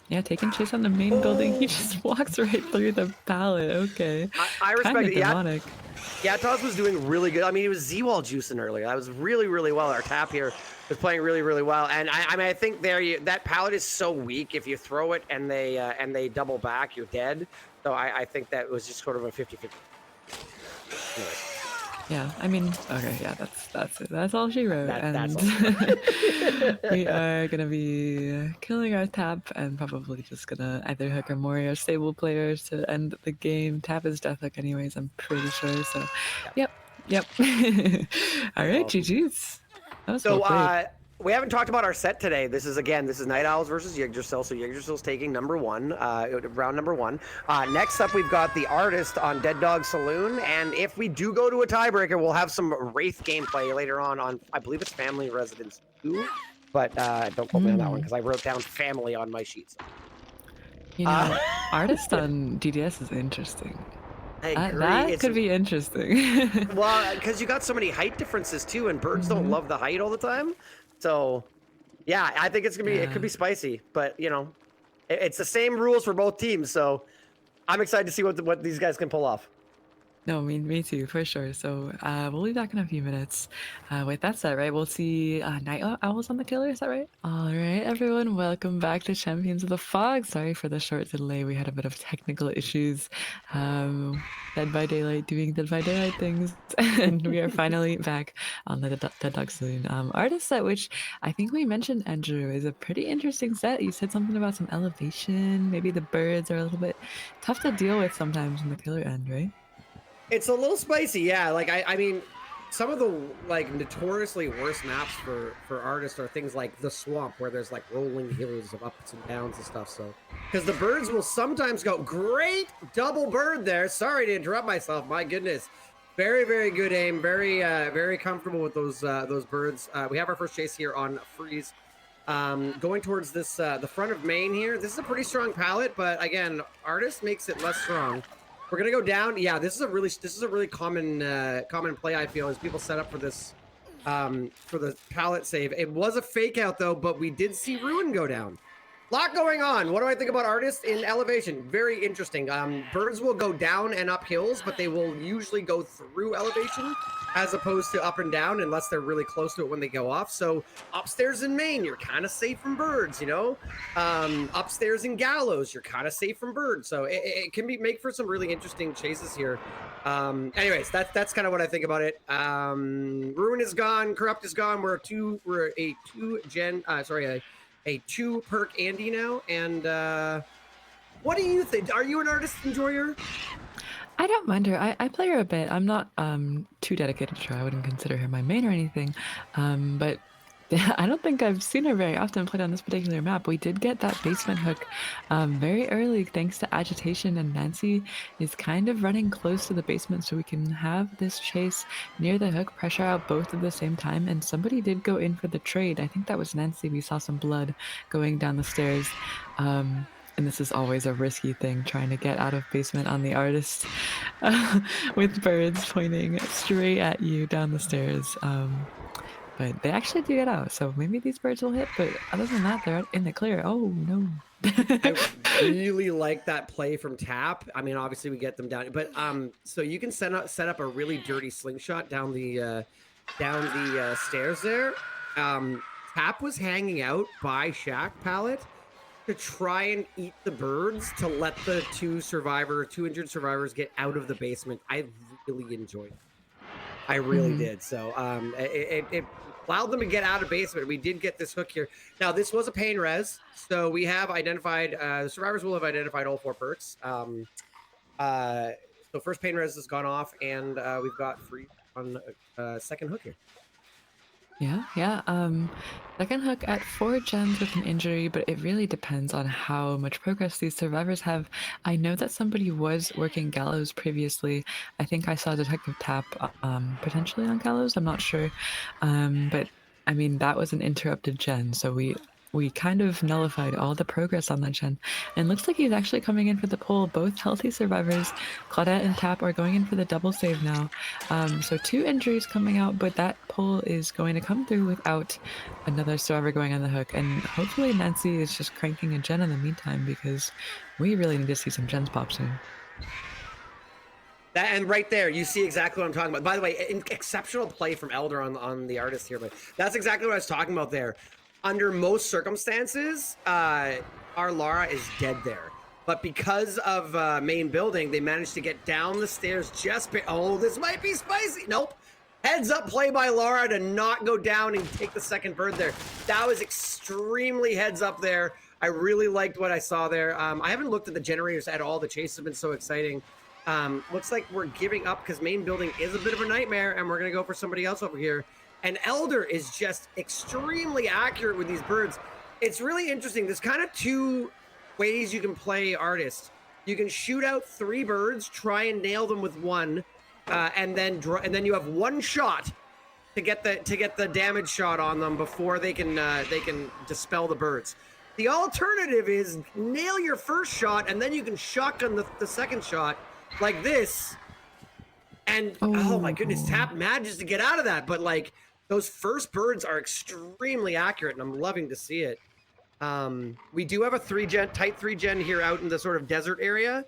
Yeah, taking chase on the main building. He just walks right through the pallet. Okay, I respect kinda it. demonic. Yeah, Taz was doing really good. I mean, he was Z-wall juicing earlier. That was really, really well. Our tap here was playing really, really well. And I mean, I think that pallet is so weak. If you throw it and they double back, you're dead. So I think that was just sort of a 50-50. Anyway. Yeah, I mean, okay, yeah, that's it. That's all she wrote. That's all. We are gonna be killing our tap and probably just gonna either hook or Mori or stable players to end the game. Tap is death hook anyways, I'm pretty sure. So, yep. All right, Awesome. GG's. That was So well played. we haven't talked about our set today. This is Night Owls versus Yggdrasil. So Yggdrasil's taking number 1, round number 1. Next up, we've got the Artist on Dead Dog Saloon. And if we do go to a tiebreaker, we'll have some Wraith gameplay later on I believe it's Family Residence 2. But don't quote me on that one because I wrote down family on my sheets. Artist on DDS is interesting. I agree. That could be interesting. Well, because you got so many height differences too, and birds don't love the height all the time. So, yeah, I think it's gonna be. It could be spicy, but it's the same rules for both teams. So, I'm excited to see what these guys can pull off. No, me too, for sure. So we'll be back in a few minutes. With that said, right, we'll see Night Owls on the killer, is that right? All right, everyone, welcome back to Champions of the Fog. Sorry for the short delay. We had a bit of technical issues. Dead by Daylight doing Dead by Daylight things. And we are finally back on the Dead Dog Saloon. Artist set, which I think we mentioned, Andrew, is a pretty interesting set. You said something about some elevation. Maybe the birds are a little bit tough to deal with sometimes in the killer end, right? It's a little spicy, yeah. Like I mean, some of the notoriously worst maps for artists are things like the swamp, where there's like rolling hills of ups and downs and stuff. So, because the birds will sometimes go great double bird there. Sorry to interrupt myself. My goodness, very good aim. Very comfortable with those birds. We have our first chase here on Freeze. Going towards this the front of main here. This is a pretty strong pallet, but again, artist makes it less strong. We're gonna go down. Yeah, this is a really common play, I feel, as people set up for this for the pallet save. It was a fake out though, but we did see Ruin go down. Lot going on. What do I think about artists in elevation? Very interesting. Birds will go down and up hills, but they will usually go through elevation as opposed to up and down unless they're really close to it when they go off. So upstairs in main, you're kind of safe from birds, upstairs in gallows, you're kind of safe from birds. So it can make for some really interesting chases here. Anyways, that's kind of what I think about it. Ruin is gone, Corrupt is gone. We're a 2 perk Andy now. And what do you think? Are you an artist enjoyer? I don't mind her. I play her a bit. I'm not too dedicated to her. I wouldn't consider her my main or anything. But I don't think I've seen her very often played on this particular map. We did get that basement hook very early thanks to Agitation, and Nancy is kind of running close to the basement so we can have this chase near the hook, pressure out both at the same time, and somebody did go in for the trade. I think that was Nancy. We saw some blood going down the stairs. And this is always a risky thing, trying to get out of basement on the artist with birds pointing straight at you down the stairs. But they actually do get out, so maybe these birds will hit, but other than that, they're in the clear. Oh, no. I really like that play from Tap. I mean, obviously we get them down, but so you can set up a really dirty slingshot down the stairs there. Tap was hanging out by Shack Pallet to try and eat the birds to let the two injured survivors get out of the basement. I really enjoyed it. I really did. So allowed them to get out of basement. We did get this hook here. Now, this was a pain res, so we have identified, the survivors will have identified all 4 perks. So first pain res has gone off, and we've got free on second hook here. Yeah, yeah. Second hook at 4 gens with an injury, but it really depends on how much progress these survivors have. I know that somebody was working Gallows previously. I think I saw Detective Tap potentially on Gallows. I'm not sure. But I mean that was an interrupted gen, so we kind of nullified all the progress on that gen. And looks like he's actually coming in for the pull. Both healthy survivors, Claudette and Tap, are going in for the double save now. So 2 injuries coming out, but that pull is going to come through without another survivor going on the hook. And hopefully Nancy is just cranking a gen in the meantime because we really need to see some gens pop soon. That, and right there, you see exactly what I'm talking about. By the way, exceptional play from Elder on the artist here, but that's exactly what I was talking about there. Under most circumstances, our Lara is dead there. But because of main building, they managed to get down the stairs oh, this might be spicy. Nope. Heads up play by Lara to not go down and take the second bird there. That was extremely heads up there. I really liked what I saw there. I haven't looked at the generators at all. The chase has been so exciting. Looks like we're giving up because main building is a bit of a nightmare, and we're going to go for somebody else over here. And Elder is just extremely accurate with these birds. It's really interesting. There's kind of 2 ways you can play artist. You can shoot out 3 birds, try and nail them with 1, and then you have 1 shot to get the damage shot on them before they can dispel the birds. The alternative is nail your first shot, and then you can shotgun the second shot like this. And oh my goodness, Tap manages to get out of that, but like those first birds are extremely accurate, and I'm loving to see it. We do have a tight 3-gen here out in the sort of desert area,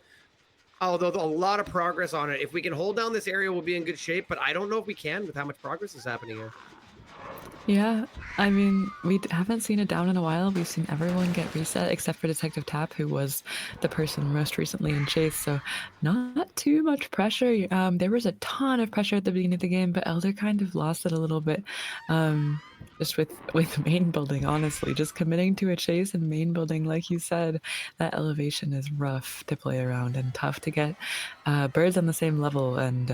although a lot of progress on it. If we can hold down this area, we'll be in good shape, but I don't know if we can with how much progress is happening here. Yeah, I mean, we haven't seen it down in a while. We've seen everyone get reset except for Detective Tap, who was the person most recently in chase. So not too much pressure. There was a ton of pressure at the beginning of the game, but Elder kind of lost it a little bit. Just with main building, honestly, just committing to a chase and main building, like you said, that elevation is rough to play around and tough to get birds on the same level. And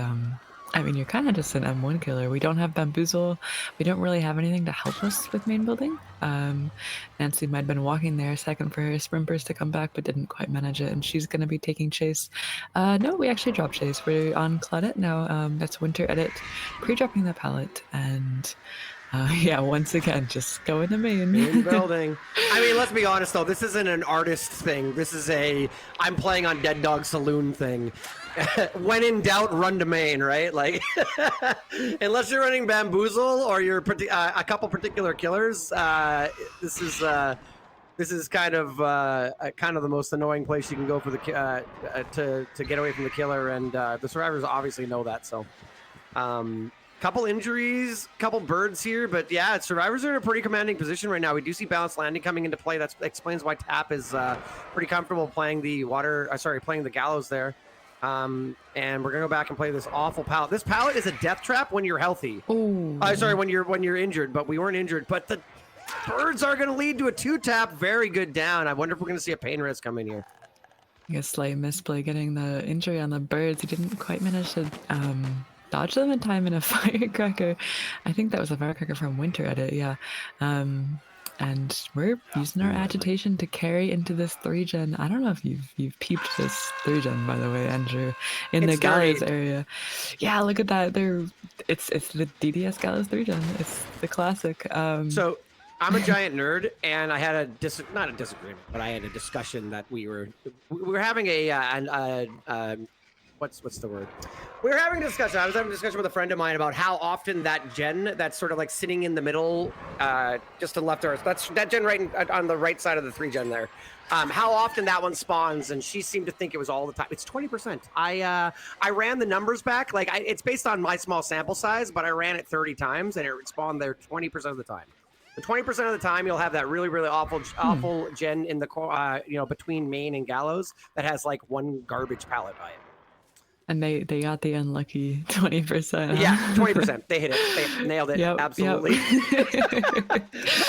I mean, you're kind of just an M1 killer. We don't have Bamboozle. We don't really have anything to help us with main building. Nancy might have been walking there a second for her sprimpers to come back, but didn't quite manage it, and she's going to be taking chase. No, we actually dropped chase. We're on Claudette now. That's Winter Edit, pre-dropping the palette, and yeah, once again, just go in the main. Main building. I mean, let's be honest, though. This isn't an artist thing. This is I'm playing on Dead Dog Saloon thing. When in doubt, run to main, right? Like, unless you're running Bamboozle or you're a couple particular killers, this is kind of the most annoying place you can go for the to get away from the killer, and the survivors obviously know that. So, couple injuries, couple birds here, but yeah, survivors are in a pretty commanding position right now. We do see balanced landing coming into play. That explains why Tap is pretty comfortable playing the playing the gallows there. And we're gonna go back and play this awful pallet. This pallet is a death trap when you're healthy. Sorry, when you're injured, but we weren't injured. But the birds are gonna lead to a 2-tap. Very good down. I wonder if we're gonna see a pain res come in here. A slight misplay getting the injury on the birds. He didn't quite manage to dodge them in time in a firecracker. I think that was a firecracker from Winter Edit, yeah. And we're using our agitation to carry into this 3-gen. I don't know if you've peeped this 3-gen, by the way, Andrew, in the gallows area. Yeah, look at that. It's the DDS gallows 3-gen. It's the classic. So I'm a giant nerd, and I had not a disagreement, but I had a discussion that we were having what's the word? We were having a discussion. I was having a discussion with a friend of mine about how often that gen that's sort of like sitting in the middle, just to the left of us, that's that gen right on the right side of the 3-gen there. How often that one spawns, and she seemed to think it was all the time. It's 20%. I ran the numbers back. Like it's based on my small sample size, but I ran it 30 times, and it spawned there 20% of the time. The 20% of the time, you'll have that really, really awful gen in the between main and gallows that has like one garbage pallet by it. And they got the unlucky 20%, Yeah, huh? 20%. They hit it. They nailed it. Yep, yep. Absolutely.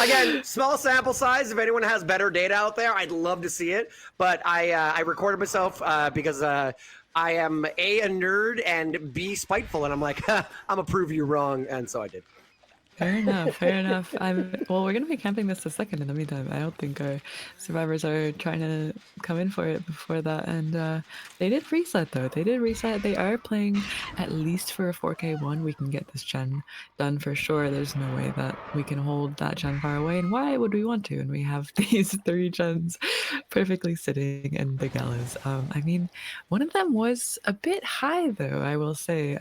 Again, small sample size. If anyone has better data out there, I'd love to see it. But I recorded myself because I am a nerd and B spiteful, and I'm like, I'm gonna prove you wrong, and so I did. Fair enough, fair enough. Well, we're gonna be camping this a second in the meantime. I don't think our survivors are trying to come in for it before that. And they did reset though. They did reset. They are playing at least for a 4K1. We can get this gen done for sure. There's no way that we can hold that gen far away. And why would we want to? And we have these three gens perfectly sitting in the gallows. I mean, one of them was a bit high though, I will say.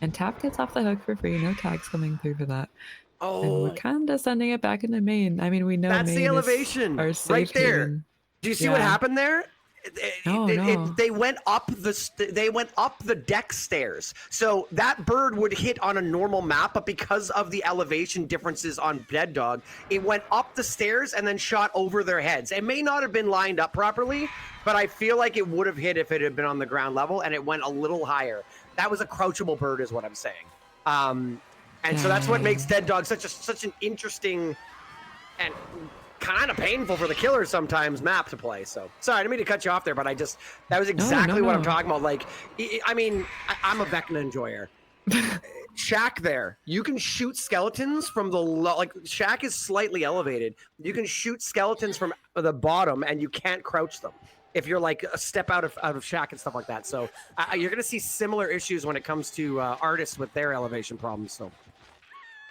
And Tap gets off the hook for free, no tags coming through for that. And we're Oh, kind of sending it back into main. I mean, we know that's the main is elevation our right safe there. haven. Do you see what Yeah. happened there? No, no. They went up they went up the deck stairs. So that bird would hit on a normal map, but because of the elevation differences on Dead Dog, it went up the stairs and then shot over their heads. It may not have been lined up properly, but I feel like it would have hit if it had been on the ground level, and it went a little higher. That was a crouchable bird, is what I'm saying. And so that's what makes Dang. Dead Dog such an interesting and kind of painful for the killer sometimes map to play. So sorry, I didn't mean to cut you off there, but that was No, no, exactly what I'm no. talking about. Like, I mean, I'm a Vecna enjoyer. Shack there, you can shoot skeletons from the like Shack is slightly elevated. You can shoot skeletons from the bottom, and you can't crouch them if you're like a step out of Shack and stuff like that. So you're gonna see similar issues when it comes to artists with their elevation problems. So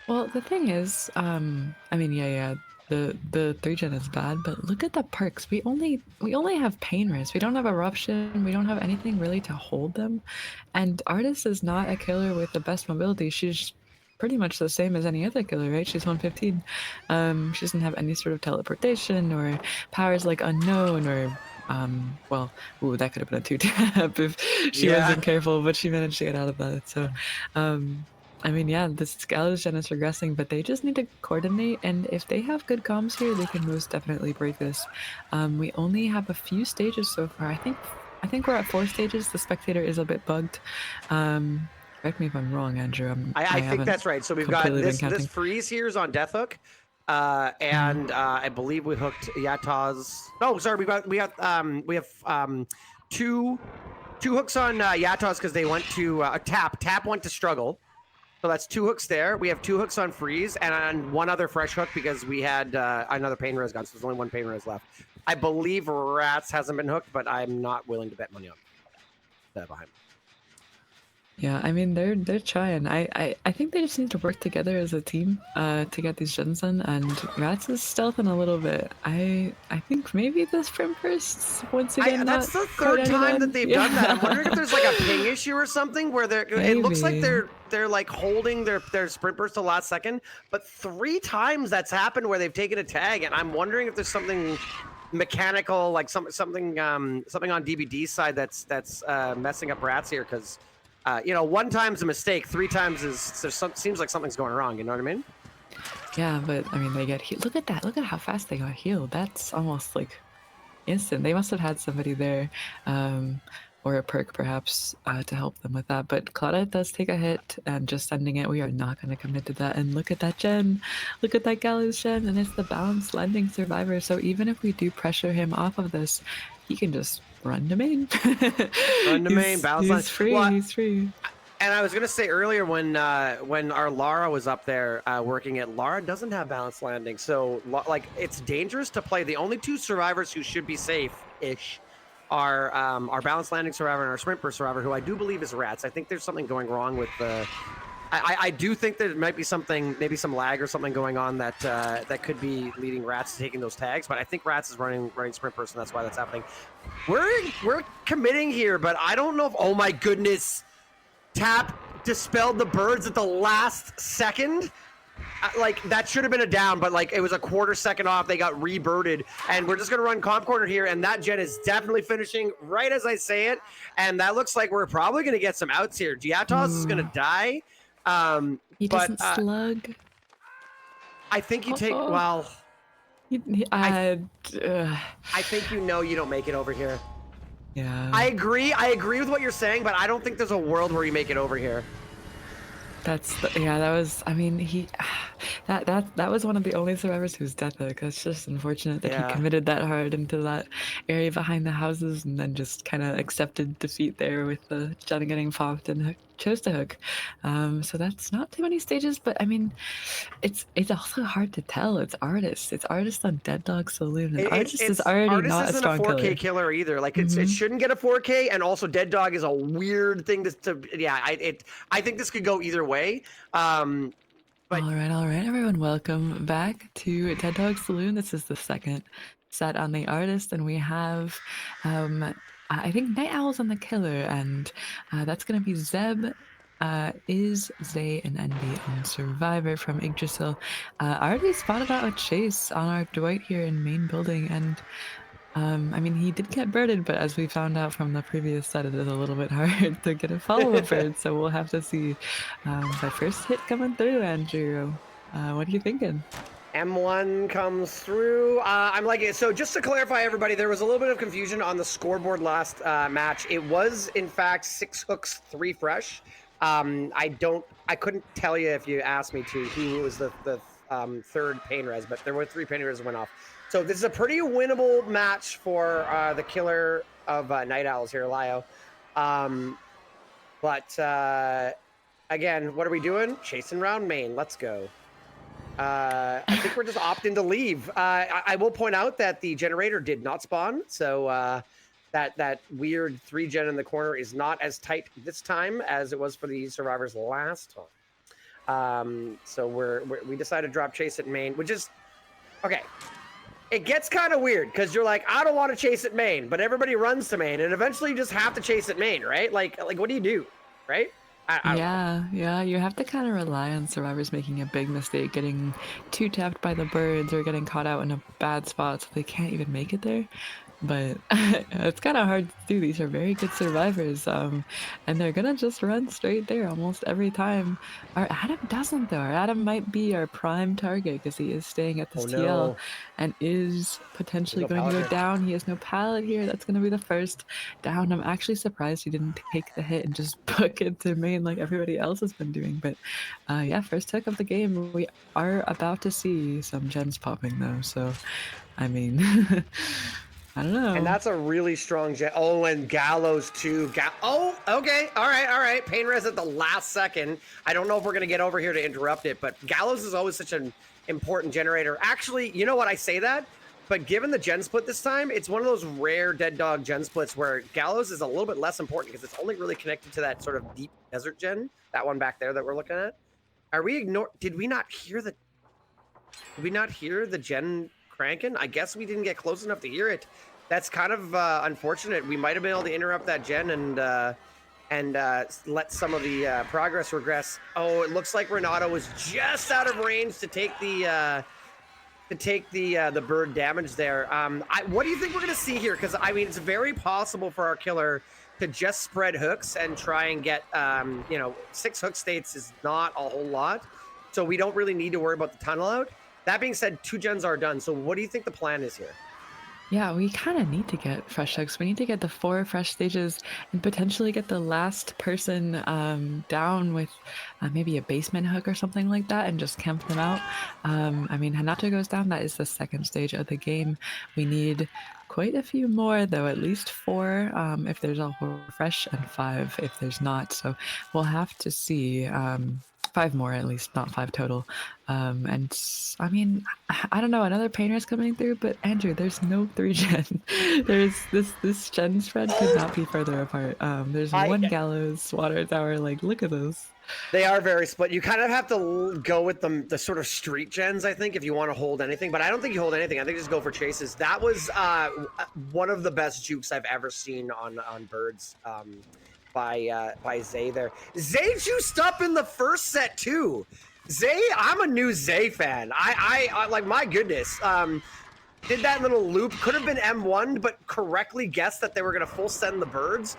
Well, the thing is, I mean, yeah, the 3 gen is bad, but look at the perks. We only have pain risk. We don't have eruption. We don't have anything really to hold them. And Artis is not a killer with the best mobility. She's pretty much the same as any other killer, right? She's 115. She doesn't have any sort of teleportation or powers like unknown or well, ooh, that could have been a two tap if she yeah, wasn't careful, but she managed to get out of that. So I mean, yeah, the Scala gen is regressing, but they just need to coordinate. And if they have good comms here, they can most definitely break this. We only have a few stages so far. I think we're at 4 stages. The spectator is a bit bugged. Correct me if I'm wrong, Andrew. I I think haven't that's right. So we've got completely been this counting. freeze here is on Death Hook, Mhm. and I believe we hooked Yataz. No, sorry, we have two hooks on Yataz because they went to Tap. Tap went to Struggle, so that's 2 hooks there. We have 2 hooks on Freeze and on one other fresh hook because we had another Pain Res gun, so there's only one Pain Res left. I believe Rats hasn't been hooked, but I'm not willing to bet money on that behind. Yeah, I mean they're trying. I think they just need to work together as a team to get these gens in. And Rats is stealthing a little bit. I think maybe the sprint bursts once again not That's the quite third under time that them. they've done that. I'm wondering if Yeah, there's like a ping issue or something where it looks like maybe. they're like holding their sprint burst to the last second, but 3 times that's happened where they've taken a tag, and I'm wondering if there's something mechanical, like something on DBD's side that's messing up Rats here because. 1 time's a mistake. 3 times seems like something's going wrong. You know what I mean? Yeah, but I mean they get healed. Look at that. Look at how fast they got healed. That's almost like instant. They must have had somebody there, or a perk perhaps to help them with that. But Claudette does take a hit, and just sending it, we are not going to commit to that. And look at that gen, look at that gallows gen, and it's the balanced landing survivor. So even if we do pressure him off of this, he can just run to main. Run to main, balance line. He's free. Well, He's free. and I was gonna say earlier when our Lara was up there working it, Lara doesn't have balanced landing, so like it's dangerous to play. The only 2 survivors who should be safe-ish are our balanced landing survivor and our sprint burst survivor, who I do believe is Rats. I think there's something going wrong with the. I do think there might be something, maybe some lag or something going on that could be leading Rats to taking those tags. But I think Rats is running sprint burst, and that's why that's happening. We're committing here, but I don't know if. Oh my goodness. Tap dispelled the birds at the last second. Like that should have been a down, but like it was a quarter second off. They got rebirded, and we're just gonna run comp corner here, and that gen is definitely finishing right as I say it, and that looks like we're probably gonna get some outs here. Giatos is gonna die, He but doesn't slug. I think you take. Oh, Well, he, I uh, I think you don't make it over here. Yeah. I agree with what you're saying, but I don't think there's a world where you make it over here. Yeah, that was, I mean, he that was one of the only survivors who's death hook. It's just unfortunate that he Yeah. committed that hard into that area behind the houses and then just kind of accepted defeat there with the Jenna getting popped and chose to hook. So that's not too many stages, but I mean, it's also hard to tell. It's artists. It's artists on Dead Dog Saloon, and artist is It's already Artist not a isn't a strong 4K killer. killer either. Like it Hmm. shouldn't get a 4K, and also Dead Dog is a weird thing to yeah. I think this could go either way. But All right, everyone. Welcome back to Dead Dog Saloon. This is the second set on the artist, and we have, I think, Night Owls on the killer, and that's going to be Zeb, Is, Zay, and NB on Survivor from Yggdrasil. I already spotted out a chase on our Dwight here in main building, and I mean, he did get birded, but as we found out from the previous set, it is a little bit hard to get a follow-up bird, so we'll have to see. But first hit coming through, Andrew. What are you thinking? M1 comes through. I'm like it. So just to clarify, everybody, there was a little bit of confusion on the scoreboard last match. It was in fact 6 hooks, 3 fresh. I couldn't tell you if you asked me to who was the third pain res, but there were 3 pain res went off. So this is a pretty winnable match for the killer of Night Owls here, Lio. But again, what are we doing? Chasing round main. Let's go. I think we're just opting to leave. I will point out that the generator did not spawn, so that weird 3-gen in the corner is not as tight this time as it was for the survivors last time. So we decided to drop chase at main, which is okay. It gets kind of weird because you're like, I don't want to chase at main, but everybody runs to main, and eventually you just have to chase at main, right? Like what do you do, right? I don't know. Yeah, you have to kind of rely on survivors making a big mistake, getting two tapped by the birds or getting caught out in a bad spot so they can't even make it there. But it's kind of hard to do. These are very good survivors, and they're gonna just run straight there almost every time. Our Adam doesn't though. Our Adam might be our prime target because he is staying at this Oh TL no, and is there's potentially no going to pallet go here. down. He has no pallet here. That's gonna be the first down. I'm actually surprised he didn't take the hit and just book it to main like everybody else has been doing. But yeah, first hook of the game. We are about to see some gens popping though. So I mean. I don't And know. that's a really strong jet. Oh, and Gallows too. Oh, okay. All right. Pain res at the last second. I don't know if we're going to get over here to interrupt it, but Gallows is always such an important generator. Actually, you know what? I say that, but given the gen split this time, it's one of those rare Dead Dog gen splits where Gallows is a little bit less important because it's only really connected to that sort of deep desert gen, that one back there that we're looking at. Did we not hear the gen cranking? I guess we didn't get close enough to hear it. That's kind of unfortunate. We might have been able to interrupt that gen and let some of the progress regress. Oh, it looks like Renato was just out of range to take the bird damage there. What do you think we're gonna see here? Because I mean, it's very possible for our killer to just spread hooks and try and get 6 hook states is not a whole lot, so we don't really need to worry about the tunnel out. That being said, 2 gens are done. So what do you think the plan is here? Yeah, we kind of need to get fresh hooks. We need to get the 4 fresh stages and potentially get the last person down with maybe a basement hook or something like that and just camp them out. I mean, Hanato goes down. That is the second stage of the game. We need quite a few more, though, at least 4 if there's all 4 fresh and 5 if there's not. So we'll have to see. 5 more at least, not 5 total. And I mean, I don't know, another painter's coming through, but Andrew, there's no 3 gen. There's this gen spread could not be further apart. There's I one gallows water tower, like look at this. They are very split. You kind of have to go with the sort of street gens, I think, if you want to hold anything. But I don't think you hold anything. I think just go for chases. That was one of the best jukes I've ever seen on birds by Zay there. Zay juiced up in the first set too. Zay, I'm a new Zay fan. I like, my goodness. Did that little loop, could have been M1, but correctly guessed that they were going to full sent the birds,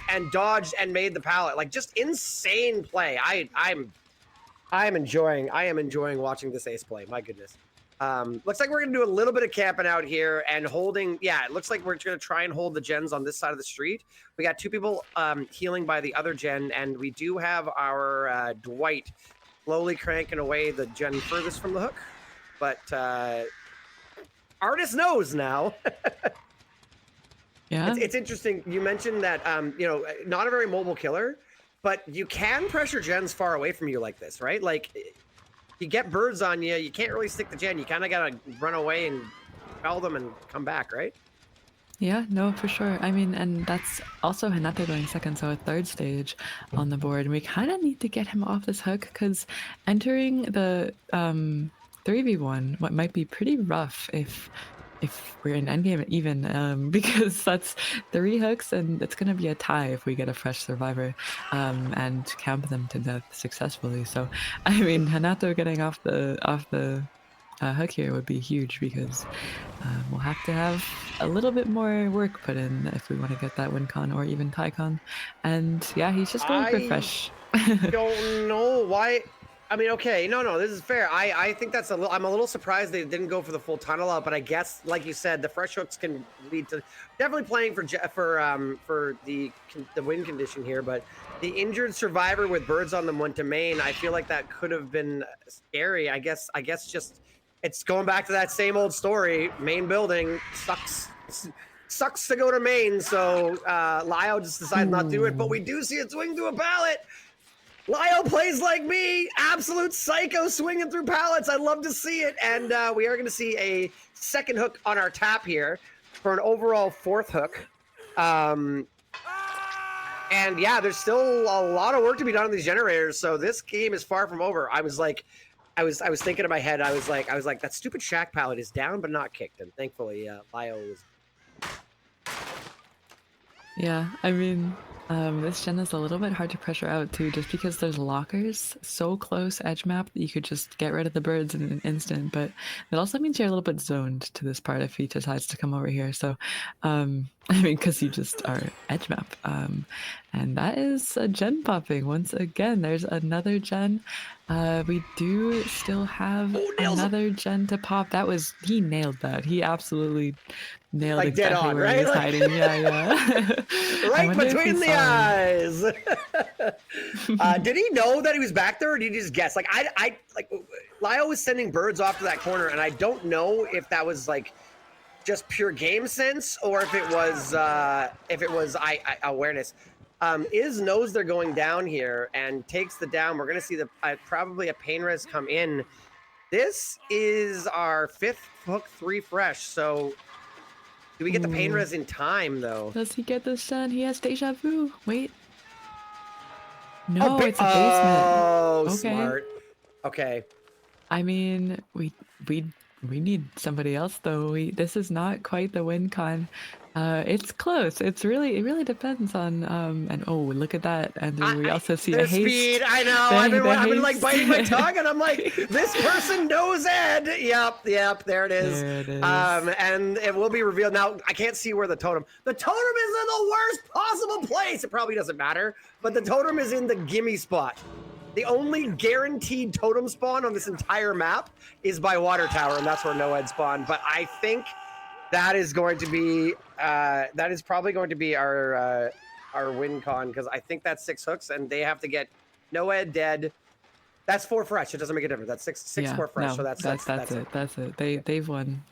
and dodged and made the pallet. Like, just insane play. I am enjoying watching this ace play. My goodness. Looks like we're gonna do a little bit of camping out here and holding. Yeah, it looks like we're gonna try and hold the gens on this side of the street. We got 2 people healing by the other gen, and we do have our Dwight slowly cranking away the gen furthest from the hook. But Artist knows now. Yeah. It's interesting. You mentioned that not a very mobile killer, but you can pressure gens far away from you like this, right? Like you get birds on you, you can't really stick the gen. You kind of gotta run away and fell them and come back, right? Yeah, no, for sure. I mean, and that's also Hinata going second, so a third stage on the board. And we kind of need to get him off this hook because entering the 3v1 what might be pretty rough if we're in endgame even, because that's 3 hooks and it's gonna be a tie if we get a fresh survivor and camp them to death successfully. So I mean, Hanato getting off the hook here would be huge because we'll have to have a little bit more work put in if we want to get that win con or even tie con. And yeah, he's just going for fresh. Don't know why. I mean, okay, no, this is fair. I think that's I'm a little surprised they didn't go for the full tunnel out, but I guess, like you said, the fresh hooks can lead to definitely playing for the win condition here. But the injured survivor with birds on them went to main. I feel like that could have been scary. I guess just it's going back to that same old story. Main building sucks to go to main, so Lio just decided not to do it. But we do see it swing through a pallet. Lio plays like me, absolute psycho swinging through pallets. I love to see it. And we are going to see a second hook on our tap here for an overall 4th hook. And yeah, there's still a lot of work to be done on these generators. So this game is far from over. I was thinking in my head, I was like, that stupid shack pallet is down but not kicked. And thankfully, Lio was. Yeah, I mean, this gen is a little bit hard to pressure out too, just because there's lockers so close edge map that you could just get rid of the birds in an instant. But it also means you're a little bit zoned to this part if he decides to come over here. So, I mean, because you just are edge map. And that is a gen popping once again. There's another gen. We do still have another gen to pop. He nailed that. He absolutely nailed like exactly dead on, where right? he was hiding. Yeah. Right between the eyes. Did he know that he was back there, or did he just guess? Like Lio was sending birds off to that corner, and I don't know if that was like just pure game sense or if it was awareness. Iz knows they're going down here and takes the down. We're gonna see probably a pain res come in. This is our 5th hook 3 fresh. So do we get the pain res in time though? Does he get this done? He has deja vu. Wait. No, it's a basement. Oh, okay. Smart. Okay. I mean, we need somebody else though. This is not quite the win con. It's close. It really depends on and oh, look at that. And then we also see a haste. Speed. I know. I've been like biting my tongue, and I'm like, this person knows Ed. Yep. There it is. There it is. And it will be revealed now. I can't see where the totem. The totem is in the worst possible place. It probably doesn't matter, but the totem is in the gimme spot. The only guaranteed totem spawn on this entire map is by water tower, and that's where no Ed spawned. But I think that is going to be that is probably going to be our win con, because I think that's 6 hooks and they have to get no Ed dead. That's 4 fresh. It doesn't make a difference. That's six 4 fresh. No, so that's it. That's it. They've won.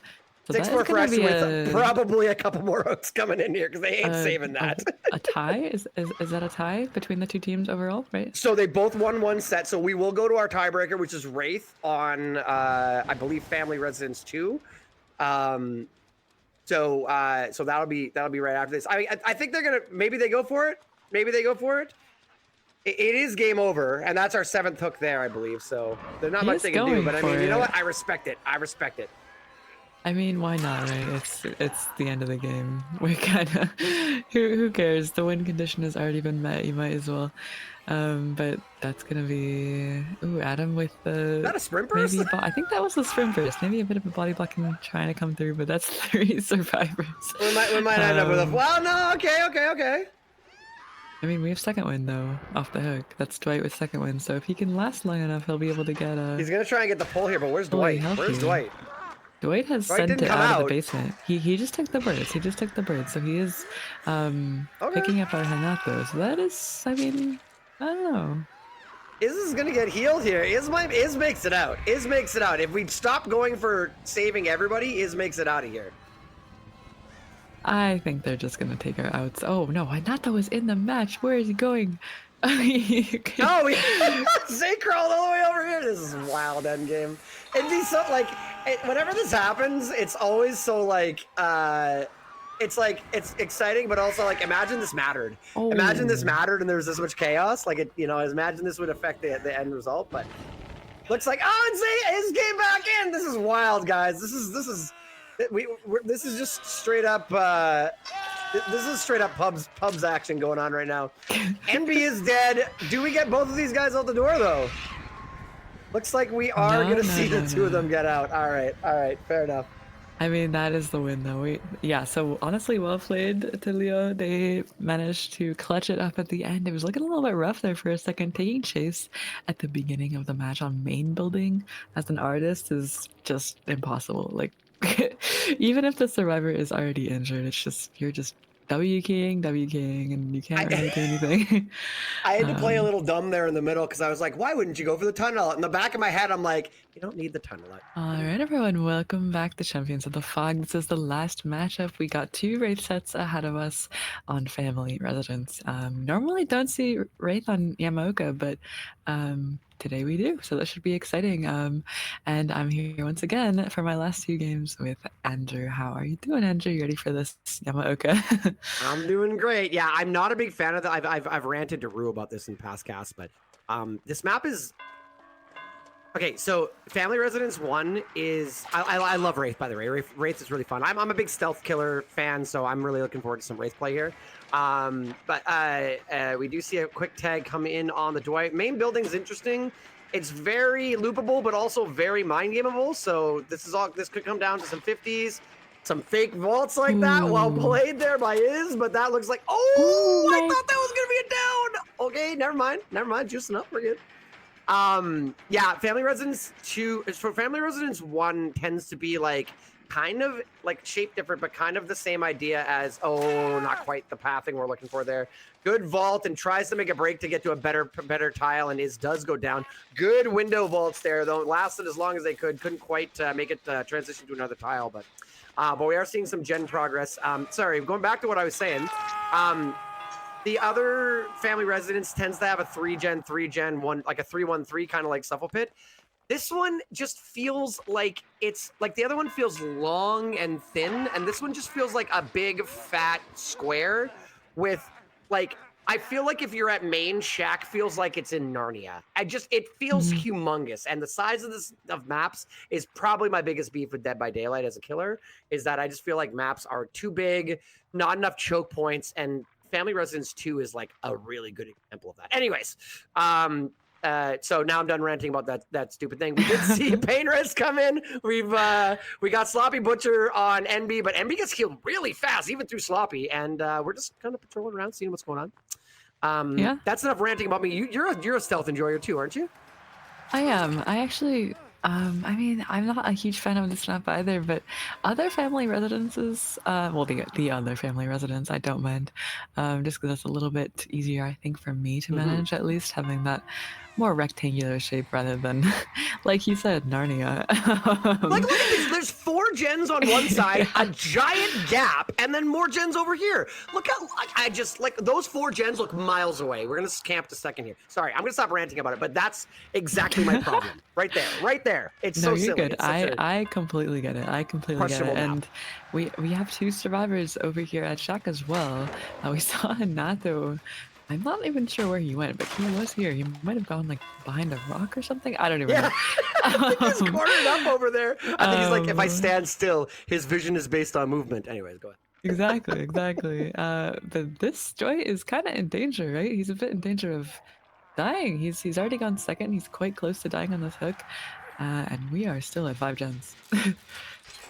So 6 4 fresh with probably a couple more hooks coming in here because they ain't saving that. A tie? Is that a tie between the 2 teams overall, right? So they both won 1 set. So we will go to our tiebreaker, which is Wraith on I believe Family Residence 2. So that'll be right after this. I think they're gonna maybe they go for it. It is game over, and that's our 7th hook there, I believe. So there's not much they can do. But I mean, you know what? I respect it. I mean, why not, right? It's the end of the game. We're kind of who cares? The win condition has already been met. You might as well. But that's gonna be Adam with the. Is that a sprint burst? Maybe I think that was the sprint burst. Maybe a bit of a body blocking trying to come through, but that's 3 survivors. We might end up with a. Well, no, okay. I mean, we have second win though off the hook. That's Dwight with second win. So if he can last long enough, he'll be able to get a. He's gonna try and get the pull here, but where's Dwight? Where's Dwight? Dwight has Dwight sent didn't it come out of the out. basement. He just took the birds. He just took the birds. So he is Okay. picking up our Hanato. So that is, I mean, I don't know. Is gonna get healed here. Is makes it out. Is makes it out. If we stop going for saving everybody, Is makes it out of here. I think they're just gonna take her out. Oh no, Hanato is in the match. Where is he going? Okay. Oh, Zay crawled all the way over here. This is wild endgame. It'd be so like whenever this happens, it's always so like it's exciting, but also like imagine this mattered. Imagine this Oh. mattered and there was this much chaos. Like imagine this would affect the end result. But looks like and Zay came back in. This is wild, guys. This is this is just straight up. This is straight up pubs action going on right now. NB is dead. Do we get both of these guys out the door though? Looks like we are gonna see the two of them get out. All right, fair enough. I mean, that is the win, though. Yeah, so honestly, well played to Leo. They managed to clutch it up at the end. It was looking a little bit rough there for a second. Taking chase at the beginning of the match on main building as an artist is just impossible. Like, even if the survivor is already injured, it's just, you're just W keying, and you can't really do anything. I had to play a little dumb there in the middle because I was like, why wouldn't you go for the tunnel? In the back of my head, I'm like, you don't need the tunnel. All right, everyone, welcome back to Champions of the Fog. This is the last matchup. We got 2 Wraith sets ahead of us on Family Residence. Normally don't see Wraith on Yamaoka, but today we do, so that should be exciting. And I'm here once again for my last 2 games with Andrew. How are you doing, Andrew? You ready for this Yamaoka? I'm doing great. Yeah, I'm not a big fan of that. I've ranted to Rue about this in past casts, but this map is okay. So Family Residence 1 is I love Wraith, by the way. Wraith is really fun. I'm a big stealth killer fan, so I'm really looking forward to some Wraith play here. But we do see a quick tag come in on the Dwight. Main building is interesting. It's very loopable, but also very mind gameable. So this could come down to some 50s. Some fake vaults like that. Well played there by Iz, but that looks like, I thought that was gonna be a down. Okay, never mind. Juicing up, we're good. Yeah, Family Residence 2 for Family Residence 1 tends to be like kind of like shaped different, but kind of the same idea as not quite the pathing we're looking for there. Good vault and tries to make a break to get to a better tile, and Iz does go down. Good window vaults there, though. Lasted as long as they could. Couldn't quite make it transition to another tile, but we are seeing some gen progress. Sorry, going back to what I was saying. The other Family Residence tends to have a 3-gen, one, like a 3-1-3, kind of like Suffocation Pit. This one just feels like it's like the other one feels long and thin, and this one just feels like a big fat square with like, I feel like if you're at main, Shack feels like it's in Narnia. It feels humongous. And the size of maps is probably my biggest beef with Dead by Daylight as a killer, is that I just feel like maps are too big, not enough choke points, and Family Residence 2 is like a really good example of that. Anyways, so now I'm done ranting about that stupid thing. We did see a pain res come in. We got Sloppy Butcher on NB, but NB gets killed really fast, even through Sloppy, and we're just kind of patrolling around, seeing what's going on. Yeah, That's enough ranting about me. You're a stealth enjoyer too, aren't you? I am. I actually, I mean, I'm not a huge fan of this map either, but other family residences, well, the other family residence, I don't mind, just because it's a little bit easier, I think, for me to manage, at least, having that more rectangular shape rather than, like you said, Narnia. Like, look at this. There's 4 gens on one side, a giant gap, and then more gens over here. Look how I just like those 4 gens look miles away. We're gonna camp a second here. Sorry, I'm gonna stop ranting about it, but that's exactly my problem. Right there. It's No, so you're silly. good. I completely get it. I completely get it. Questionable And we have 2 survivors over here at Shack as well. We saw Nato. I'm not even sure where he went, but he was here. He might have gone like behind a rock or something. I don't even know. He's cornered up over there. I think he's like, if I stand still, his vision is based on movement. Anyways, go ahead. Exactly. But this Joy is kind of in danger, right? He's a bit in danger of dying. He's already gone second. He's quite close to dying on this hook. And we are still at 5 gens.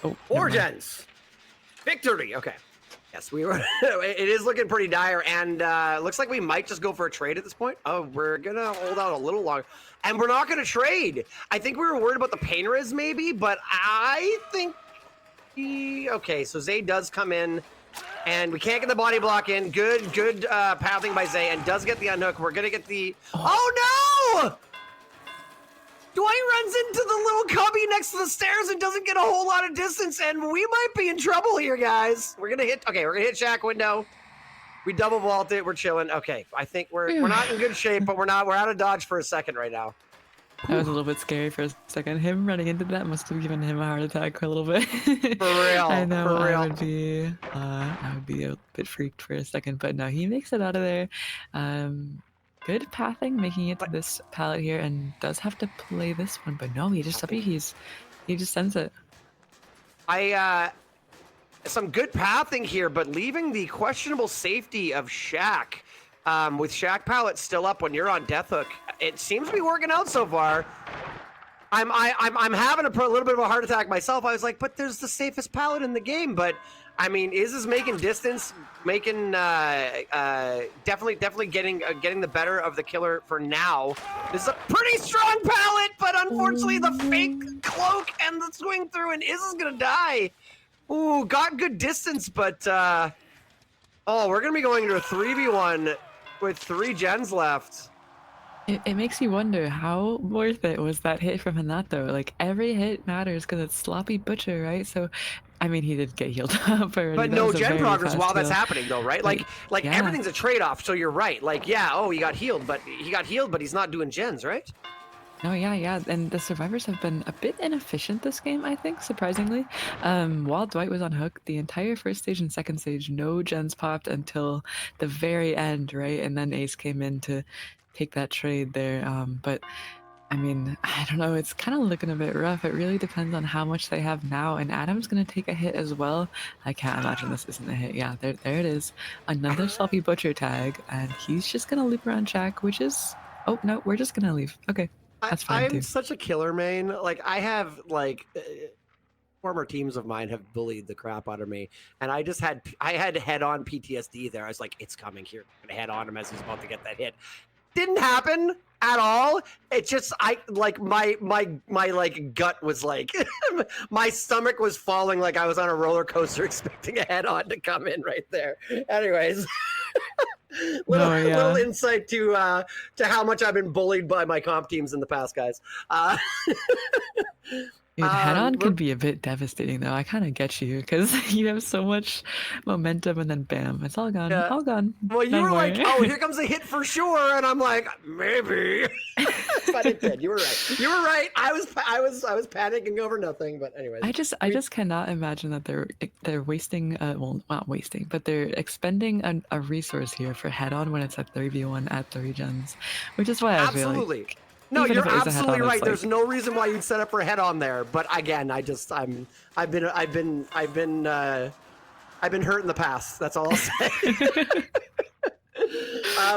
Oh, 4 gens. Victory. Okay. Yes, we were. It is looking pretty dire, and looks like we might just go for a trade at this point. Oh, we're gonna hold out a little longer, and we're not gonna trade. I think we were worried about the pain res maybe, but I think okay. So Zay does come in, and we can't get the body block in. Good pathing by Zay, and does get the unhook. We're gonna get the. Oh no! Dwight runs into the little cubby next to the stairs and doesn't get a whole lot of distance, and we might be in trouble here, guys. We're gonna hit Shack window. We double vault it. We're chilling. Okay, I think we're not in good shape, but we're out of dodge for a second right now. That was a little bit scary for a second. Him running into that must have given him a heart attack for a little bit. For real. I know. For real. I would be a bit freaked for a second, but no, he makes it out of there. Good pathing, making it to this pallet here, and does have to play this one, but no, he just sends it. Some good pathing here, but leaving the questionable safety of Shack. With Shack pallet still up when you're on death hook, it seems to be working out so far. I'm having a little bit of a heart attack myself. I was like, but there's the safest pallet in the game, but. I mean, is making distance, making definitely getting the better of the killer for now. This is a pretty strong pallet, but unfortunately the fake cloak and the swing through, and is gonna die. Ooh, got good distance, but oh, we're gonna be going into a 3v1 with 3 gens left. It makes you wonder how worth it was that hit from Hanato. Like, every hit matters because it's sloppy butcher, right? So, I mean, he did get healed up already. But no gen progress while that's happening, though, right? Like yeah. Everything's a trade-off. So you're right. Like, yeah, oh, he got healed, but he's not doing gens, right? No, yeah, and the survivors have been a bit inefficient this game, I think, surprisingly. While Dwight was on hook, the entire first stage and second stage, no gens popped until the very end, right? And then Ace came in to take that trade there. But I mean, I don't know, it's kind of looking a bit rough. It really depends on how much they have now, and Adam's gonna take a hit as well. I can't imagine this isn't a hit. Yeah, there it is. Another sloppy butcher tag, and he's just gonna loop around Shack, which is... Oh, no, we're just gonna leave. Okay. That's fine, I'm too. such a killer main. Like, I have, like, former teams of mine have bullied the crap out of me, and I had head-on PTSD there. I was like, it's coming here. I'm gonna head on him as he's about to get that hit. Didn't happen at all. It just, my like gut was like, my stomach was falling like I was on a roller coaster expecting a head-on to come in right there. Anyways. Little insight to how much I've been bullied by my comp teams in the past, guys. Dude, head-on can be a bit devastating, though. I kind of get you, because you have so much momentum, and then bam, it's all gone. All gone. Well, you were like, oh, here comes a hit for sure, and I'm like, maybe. But it did. You were right. You were right. I was panicking over nothing. But anyways, I just cannot imagine that they're wasting. Well, not wasting, but they're expending a resource here for head-on when it's at 3v1 at 3 gens, which is why I feel like. No, you're absolutely right. There's no reason why you'd set up for a head on there. But again, I've been hurt in the past. That's all I'll say.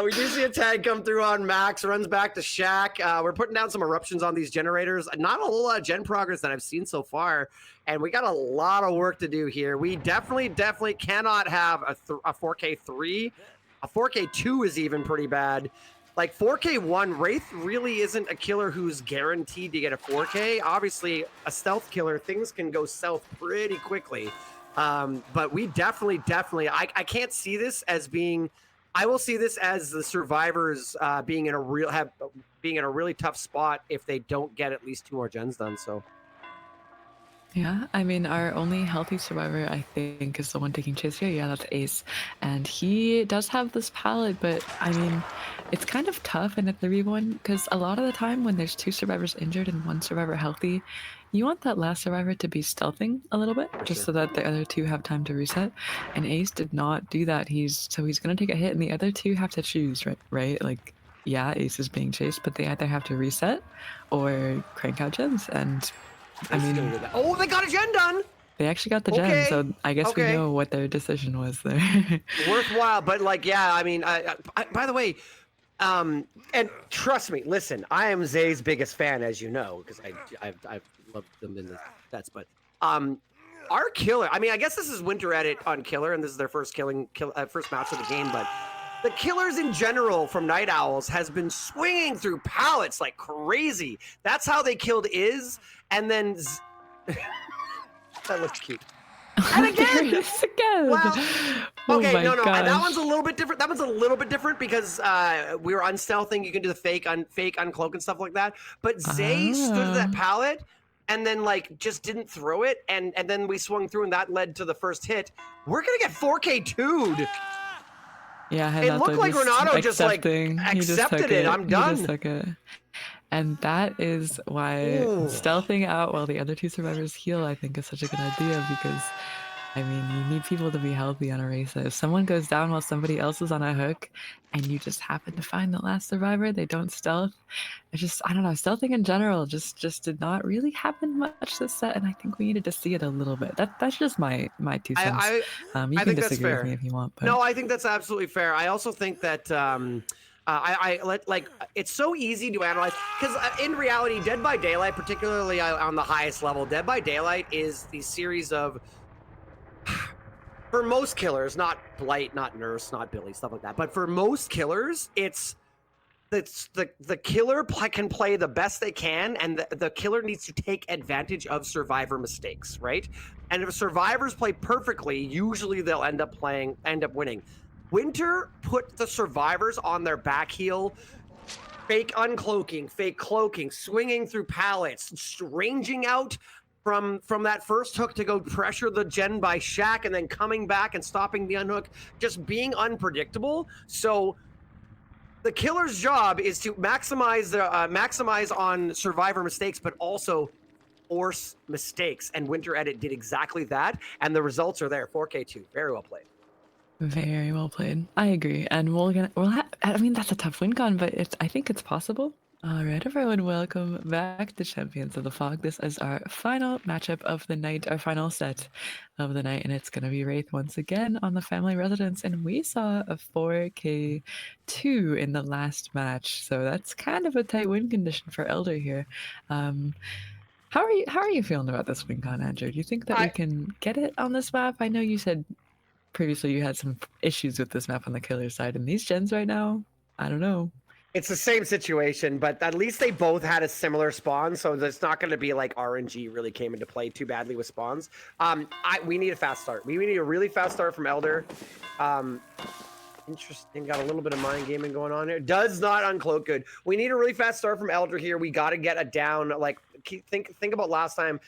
We do see a tag come through on Max, runs back to Shack. We're putting down some eruptions on these generators. Not a whole lot of gen progress that I've seen so far, and we got a lot of work to do here. We definitely cannot have a 4K3. A 4K2 is even pretty bad. Like 4K1, Wraith really isn't a killer who's guaranteed to get a 4K. Obviously, a stealth killer, things can go south pretty quickly. But we definitely, I can't see this as being. I will see this as the survivors being in a really tough spot if they don't get at least 2 more gens done. So. Yeah, I mean, our only healthy survivor, I think, is the one taking chase here. Yeah, that's Ace. And he does have this pallet, but, I mean, it's kind of tough in a 3v1, because a lot of the time when there's 2 survivors injured and 1 survivor healthy, you want that last survivor to be stealthing a little bit, just so that the other 2 have time to reset. And Ace did not do that. He's going to take a hit, and the other 2 have to choose, right? Like, yeah, Ace is being chased, but they either have to reset or crank out gens, and... I mean, oh, they got a gen done. They actually got the gen, so I guess we know what their decision was there. Worthwhile, but like, yeah, I mean, I, by the way, and trust me, listen, I am Zay's biggest fan, as you know, because I've loved them in the sets, but Our killer, I mean, I guess this is Winter Edit on killer, and this is their first first match of the game, but the killers in general from Night Owls has been swinging through pallets like crazy. That's how they killed and then that looks cute. And again, there it is again. well, Oh okay, my no, gosh. that one's a little bit different. That one's a little bit different because we were unstealthing. You can do the fake uncloak and stuff like that. But Zay stood at that pallet and then like just didn't throw it, and then we swung through, and that led to the first hit. We're gonna get 4K 2'd. Yeah, It looked like Renato just like accepted it. I'm done. He just took it. And that is why stealthing out while the other two survivors heal, I think, is such a good idea because, I mean, you need people to be healthy on a race. If someone goes down while somebody else is on a hook and you just happen to find the last survivor, they don't stealth. It's just, I don't know, stealthing in general just did not really happen much this set, and I think we needed to see it a little bit. That's just my 2 cents. You I can think that's disagree fair with me if you want. But... No, I think that's absolutely fair. I also think that it's so easy to analyze because in reality, Dead by Daylight, particularly on the highest level, Dead by Daylight is the series of, for most killers, not Blight, not Nurse, not Billy, stuff like that, but for most killers, it's the killer can play the best they can, and the killer needs to take advantage of survivor mistakes, right? And if survivors play perfectly, usually they'll end up winning. Winter put the survivors on their back heel, fake uncloaking, fake cloaking, swinging through pallets, ranging out from that first hook to go pressure the gen by Shaq, and then coming back and stopping the unhook, just being unpredictable. So the killer's job is to maximize on survivor mistakes, but also force mistakes. And Winter Edit did exactly that, and the results are there. 4K 2, very well played. Very well played. I agree, and I mean, that's a tough win con, but I think it's possible. All right, everyone, welcome back to Champions of the Fog. This is our final matchup of the night, our final set of the night, and it's going to be Wraith once again on the family residence. And we saw a 4K 2 in the last match, so that's kind of a tight win condition for Elder here. How are you feeling about this win con, Andrew? Do you think that we can get it on this map? I know you said previously you had some issues with this map on the killer side, and these gens right now, I don't know. It's the same situation, but at least they both had a similar spawn, so it's not going to be like RNG really came into play too badly with spawns. We need a fast start. We need a really fast start from Elder. Interesting. Got a little bit of mind gaming going on here. Does not uncloak good. We need a really fast start from Elder here. We got to get a down. Like, think about last time.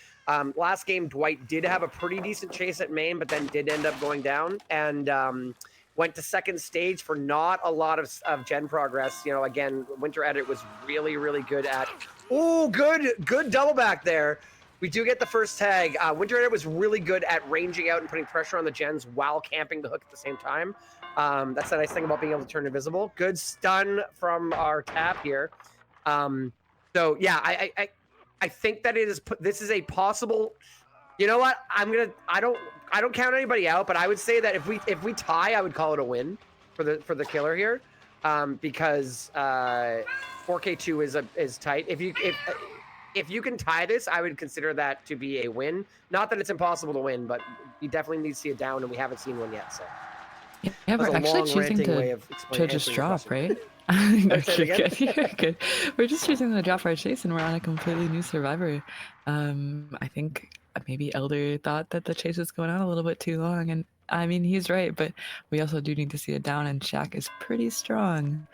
Last game, Dwight did have a pretty decent chase at main, but then did end up going down and went to second stage for not a lot of gen progress. You know, again, Winter Edit was really, really good at. Oh, good double back there. We do get the first tag. Winter Edit was really good at ranging out and putting pressure on the gens while camping the hook at the same time. That's the nice thing about being able to turn invisible. Good stun from our tap here. So yeah, I think that this is a possible. You know what? I don't count anybody out, but I would say that if we tie, I would call it a win for the killer here, because 4K2 is tight. If you can tie this, I would consider that to be a win. Not that it's impossible to win, but you definitely need to see it down, and we haven't seen one yet. So yeah, we're actually choosing to just drop, right? Good. We're just choosing to drop our chase, and we're on a completely new survivor. I think maybe Elder thought that the chase was going on a little bit too long, and I mean, he's right, but we also do need to see it down, and Shaq is pretty strong.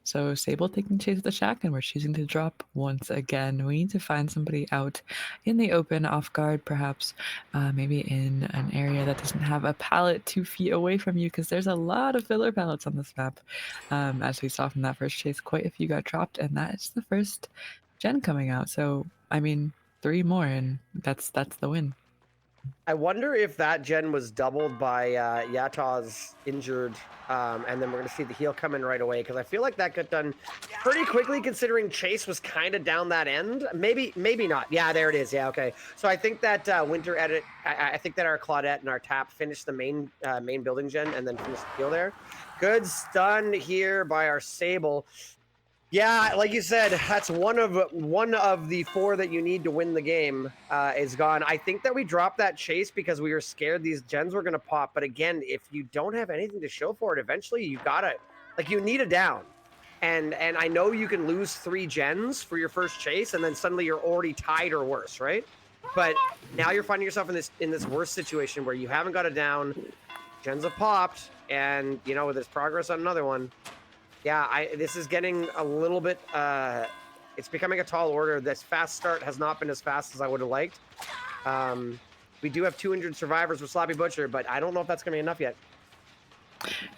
So Sable taking chase of the Shack, and we're choosing to drop once again. We need to find somebody out in the open, off guard, perhaps, maybe in an area that doesn't have a pallet 2 feet away from you, because there's a lot of filler pallets on this map. As we saw from that first chase, quite a few got dropped, and that is the first gen coming out. So, I mean, 3 more, and that's the win. I wonder if that gen was doubled by Yataw's injured, and then we're going to see the heal come in right away, because I feel like that got done pretty quickly considering Chase was kind of down that end. Maybe not. Yeah, there it is. Yeah, okay. So I think that Winter Edit, I think that our Claudette and our Tap finished the main building gen and then finished the heal there. Good stun here by our Sable. Yeah, like you said, that's one of the 4 that you need to win the game is gone. I think that we dropped that chase because we were scared these gens were gonna pop. But again, if you don't have anything to show for it, eventually you gotta you need a down. And I know you can lose 3 gens for your first chase, and then suddenly you're already tied or worse, right? But now you're finding yourself in this worse situation where you haven't got a down, gens have popped, and there's progress on another one. Yeah, this is getting a little bit it's becoming a tall order. This fast start has not been as fast as I would have liked. We do have 200 survivors with Sloppy Butcher, but I don't know if that's gonna be enough yet.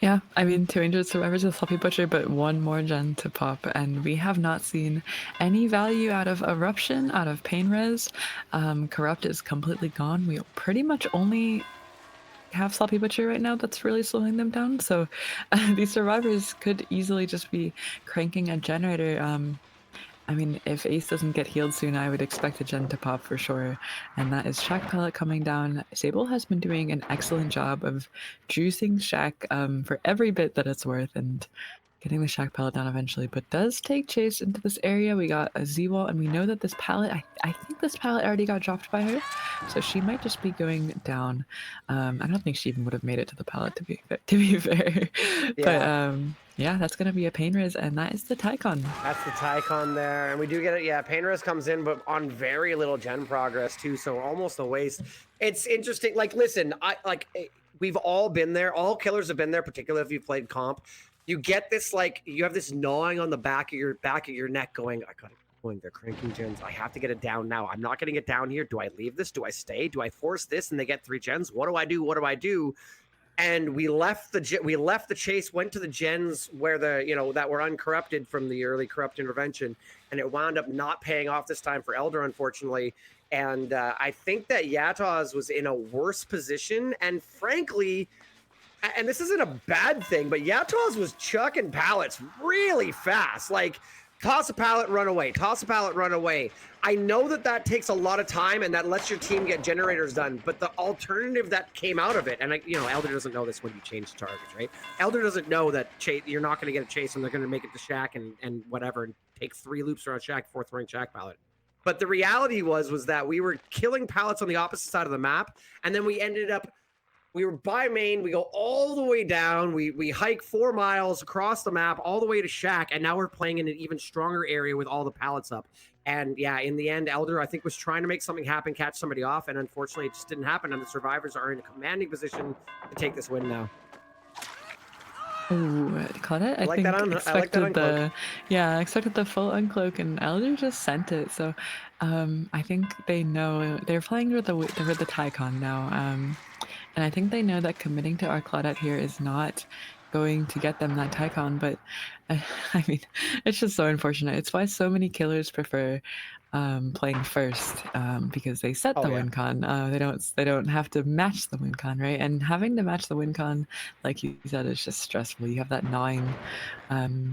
Yeah, I mean 200 survivors with Sloppy Butcher, but 1 more gen to pop, and we have not seen any value out of Eruption, out of Pain Res. Corrupt is completely gone. We pretty much only have Sloppy Butcher right now that's really slowing them down. So these survivors could easily just be cranking a generator. I mean, if Ace doesn't get healed soon, I would expect a gen to pop for sure. And that is Shack Pellet coming down. Sable has been doing an excellent job of juicing Shack for every bit that it's worth and getting the Shack Pellet down eventually, but does take Chase into this area. We got a Z-Wall, and we know that this pallet, I think this pallet already got dropped by her, so she might just be going down. I don't think she even would have made it to the pallet, to be fair. But Yeah. yeah, that's going to be a Pain Res, and that is the Tycon. That's the Tycon there. And we do get it. Yeah, Painrest comes in, but on very little gen progress, too. So almost a waste. It's interesting. Listen, we've all been there. All killers have been there, particularly if you've played comp. You get this, you have this gnawing on the back of your neck going, I gotta keep going. They're cranking gens. I have to get it down now. I'm not getting it down here. Do I leave this? Do I stay? Do I force this? And they get 3 gens. What do I do? What do I do? And we left the chase, went to the gens where that were uncorrupted from the early corrupt intervention, and it wound up not paying off this time for Elder, unfortunately. And I think that Yatoz was in a worse position, and frankly, and this isn't a bad thing, but Yatoz was chucking pallets really fast. Toss a pallet, run away. Toss a pallet, run away. I know that takes a lot of time and that lets your team get generators done, but the alternative that came out of it, and Elder doesn't know this when you change targets, right? Elder doesn't know that you're not going to get a chase and they're going to make it to Shack and whatever and take 3 loops around Shack before throwing Shack pallet. But the reality was that we were killing pallets on the opposite side of the map, and then we were by main, we go all the way down, we hike 4 miles across the map all the way to Shack, and now we're playing in an even stronger area with all the pallets up. And yeah, in the end, Elder, I think, was trying to make something happen, catch somebody off, and unfortunately it just didn't happen, and the survivors are in a commanding position to take this win now. Ooh, Claudette, I think expected the full uncloak, and Elder just sent it. So I think they know they're playing with the Tycon now. And I think they know that committing to our Claudette here is not going to get them that Tycon, but I mean, it's just so unfortunate. It's why so many killers prefer playing first because they set the win con. They don't have to match the win con, right? And having to match the win con, like you said, is just stressful. You have that gnawing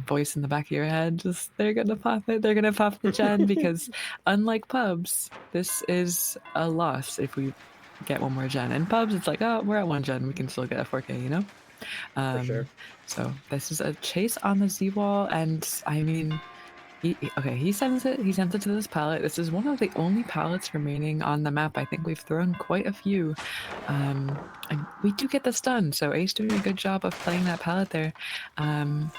voice in the back of your head. Just they're gonna pop it. They're gonna pop the gen because unlike pubs, this is a loss if we get 1 more gen. In pubs, it's like, oh, we're at 1 gen. We can still get a 4K, you know? For sure. So this is a chase on the Z-Wall, and I mean, he sends it to this pallet. This is one of the only pallets remaining on the map. I think we've thrown quite a few, and we do get this done. So Ace doing a good job of playing that pallet there, and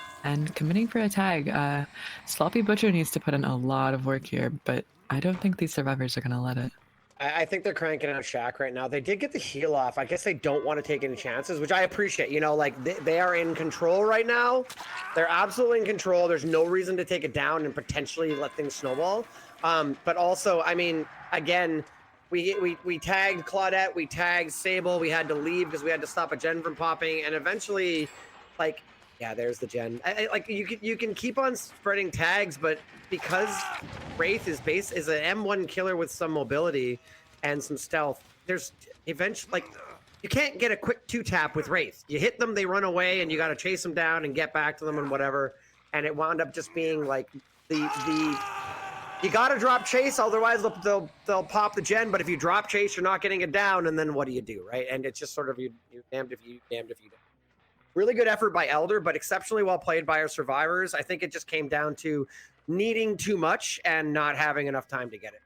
committing for a tag. Sloppy Butcher needs to put in a lot of work here, but I don't think these survivors are gonna let it. I think they're cranking out Shack right now. They did get the heal off. I guess they don't want to take any chances, which I appreciate. They are in control right now. They're absolutely in control. There's no reason to take it down and potentially let things snowball. But also, I mean, again, we tagged Claudette, we tagged Sable. We had to leave because we had to stop a gen from popping, and eventually, yeah, there's the gen. You can keep on spreading tags, but because Wraith is an M1 killer with some mobility and some stealth, there's eventually you can't get a quick 2-tap with Wraith. You hit them, they run away, and you got to chase them down and get back to them and whatever. And it wound up just being you got to drop chase, otherwise they'll pop the gen. But if you drop chase, you're not getting it down, and then what do you do, right? And it's just sort of you damned if you don't. Really good effort by Elder, but exceptionally well played by our survivors. I think it just came down to needing too much and not having enough time to get it.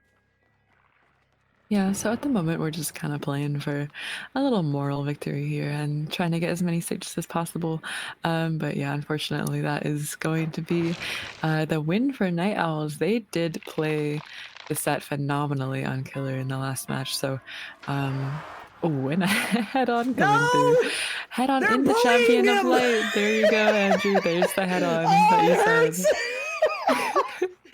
Yeah, so at the moment we're just kind of playing for a little moral victory here and trying to get as many stages as possible. But yeah, unfortunately, that is going to be the win for Night Owls. They did play the set phenomenally on Killer in the last match. So, oh, and a head on coming through. No, Head on they're into bullying Champion of him. Light. There you go, Andrew. There's the head on that Oh, you it hurts. said.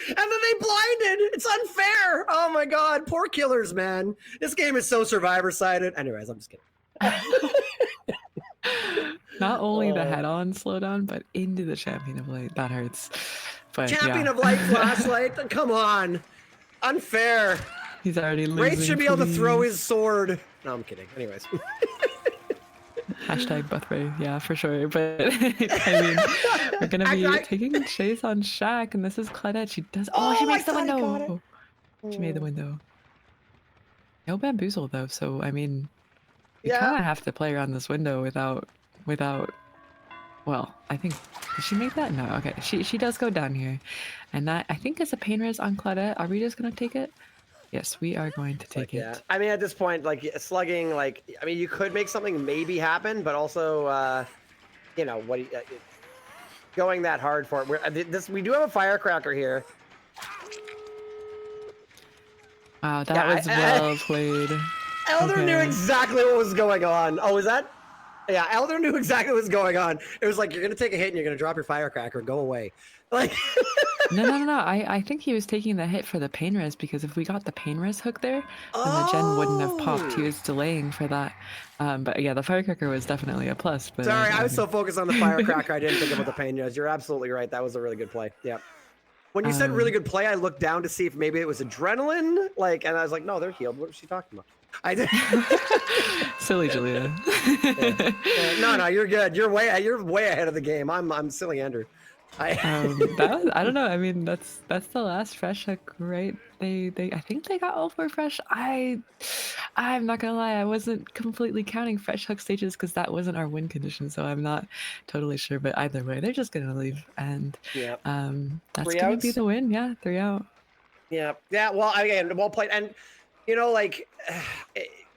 And then they blinded. It's unfair. Oh my god, poor Killers, man. This game is so survivor-sided. Anyways, I'm just kidding. Not only the Oh. head-on slowdown, but into the Champion of Light. That hurts. But Champion yeah, of Light flashlight. Come on. Unfair. he's already Wraith losing. should be able to throw his Please. sword. No, I'm kidding. Anyways. Hashtag Buthray. Yeah, for sure. But I mean, we're gonna be taking chase on Shaq, and this is Claudette. She does. Oh, she Oh, I makes the thought I got it. window. She made the window. No bamboozle though, so I mean, we kind Yeah. of have to play around this window without. Well, I think did she make that? No. Okay, she does go down here, and that I think is a pain res on Claudette. Are we just gonna take it? Yes, we are going to It's take like, yeah. it. I mean, at this point, like slugging, like I mean, you could make something maybe happen, but also, you know, what going that hard for it. We do have a firecracker here. Wow, that was well played. Elder knew exactly what was going on. Oh, is that? Yeah, Elder knew exactly what was going on. It was like, you're going to take a hit and you're going to drop your firecracker. Go away. Like, No. I think he was taking the hit for the pain res because if we got the pain res hook there, then the gen wouldn't have popped. He was delaying for that. But yeah, the firecracker was definitely a plus. But sorry, I was so focused on the firecracker, I didn't think about the pain res. You're absolutely right. That was a really good play. Yeah. When you said really good play, I looked down to see if maybe it was adrenaline. Like, and I was like, no, they're healed. What was she talking about? I did. Silly Julia. No, you're good. You're way ahead of the game. I'm silly Andrew. That was, I don't know. I mean, that's the last fresh hook, right? I think they got all 4 fresh. I'm not gonna lie, I wasn't completely counting fresh hook stages because that wasn't our win condition, so I'm not totally sure. But either way, they're just gonna leave, and yeah, that's 3 gonna outs? be the win. Yeah, 3 out. Yeah. Well, again, well played, and you know, like.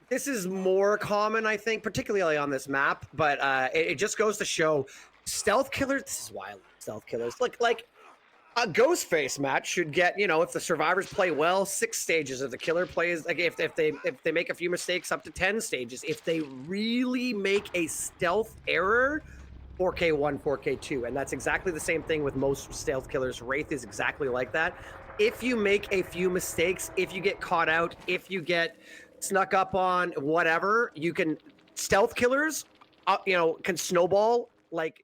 This is more common, I think, particularly on this map, but it just goes to show stealth killers. This is why I love stealth killers. Like a ghost face match should get, you know, if the survivors play well, 6 stages. If the killer plays, like if they make a few mistakes, up to 10 stages. If they really make a stealth error, 4K1, 4K2, and that's exactly the same thing with most stealth killers. Wraith is exactly like that. If you make a few mistakes, if you get caught out, if you get snuck up on, whatever, you can stealth killers, you know, can snowball like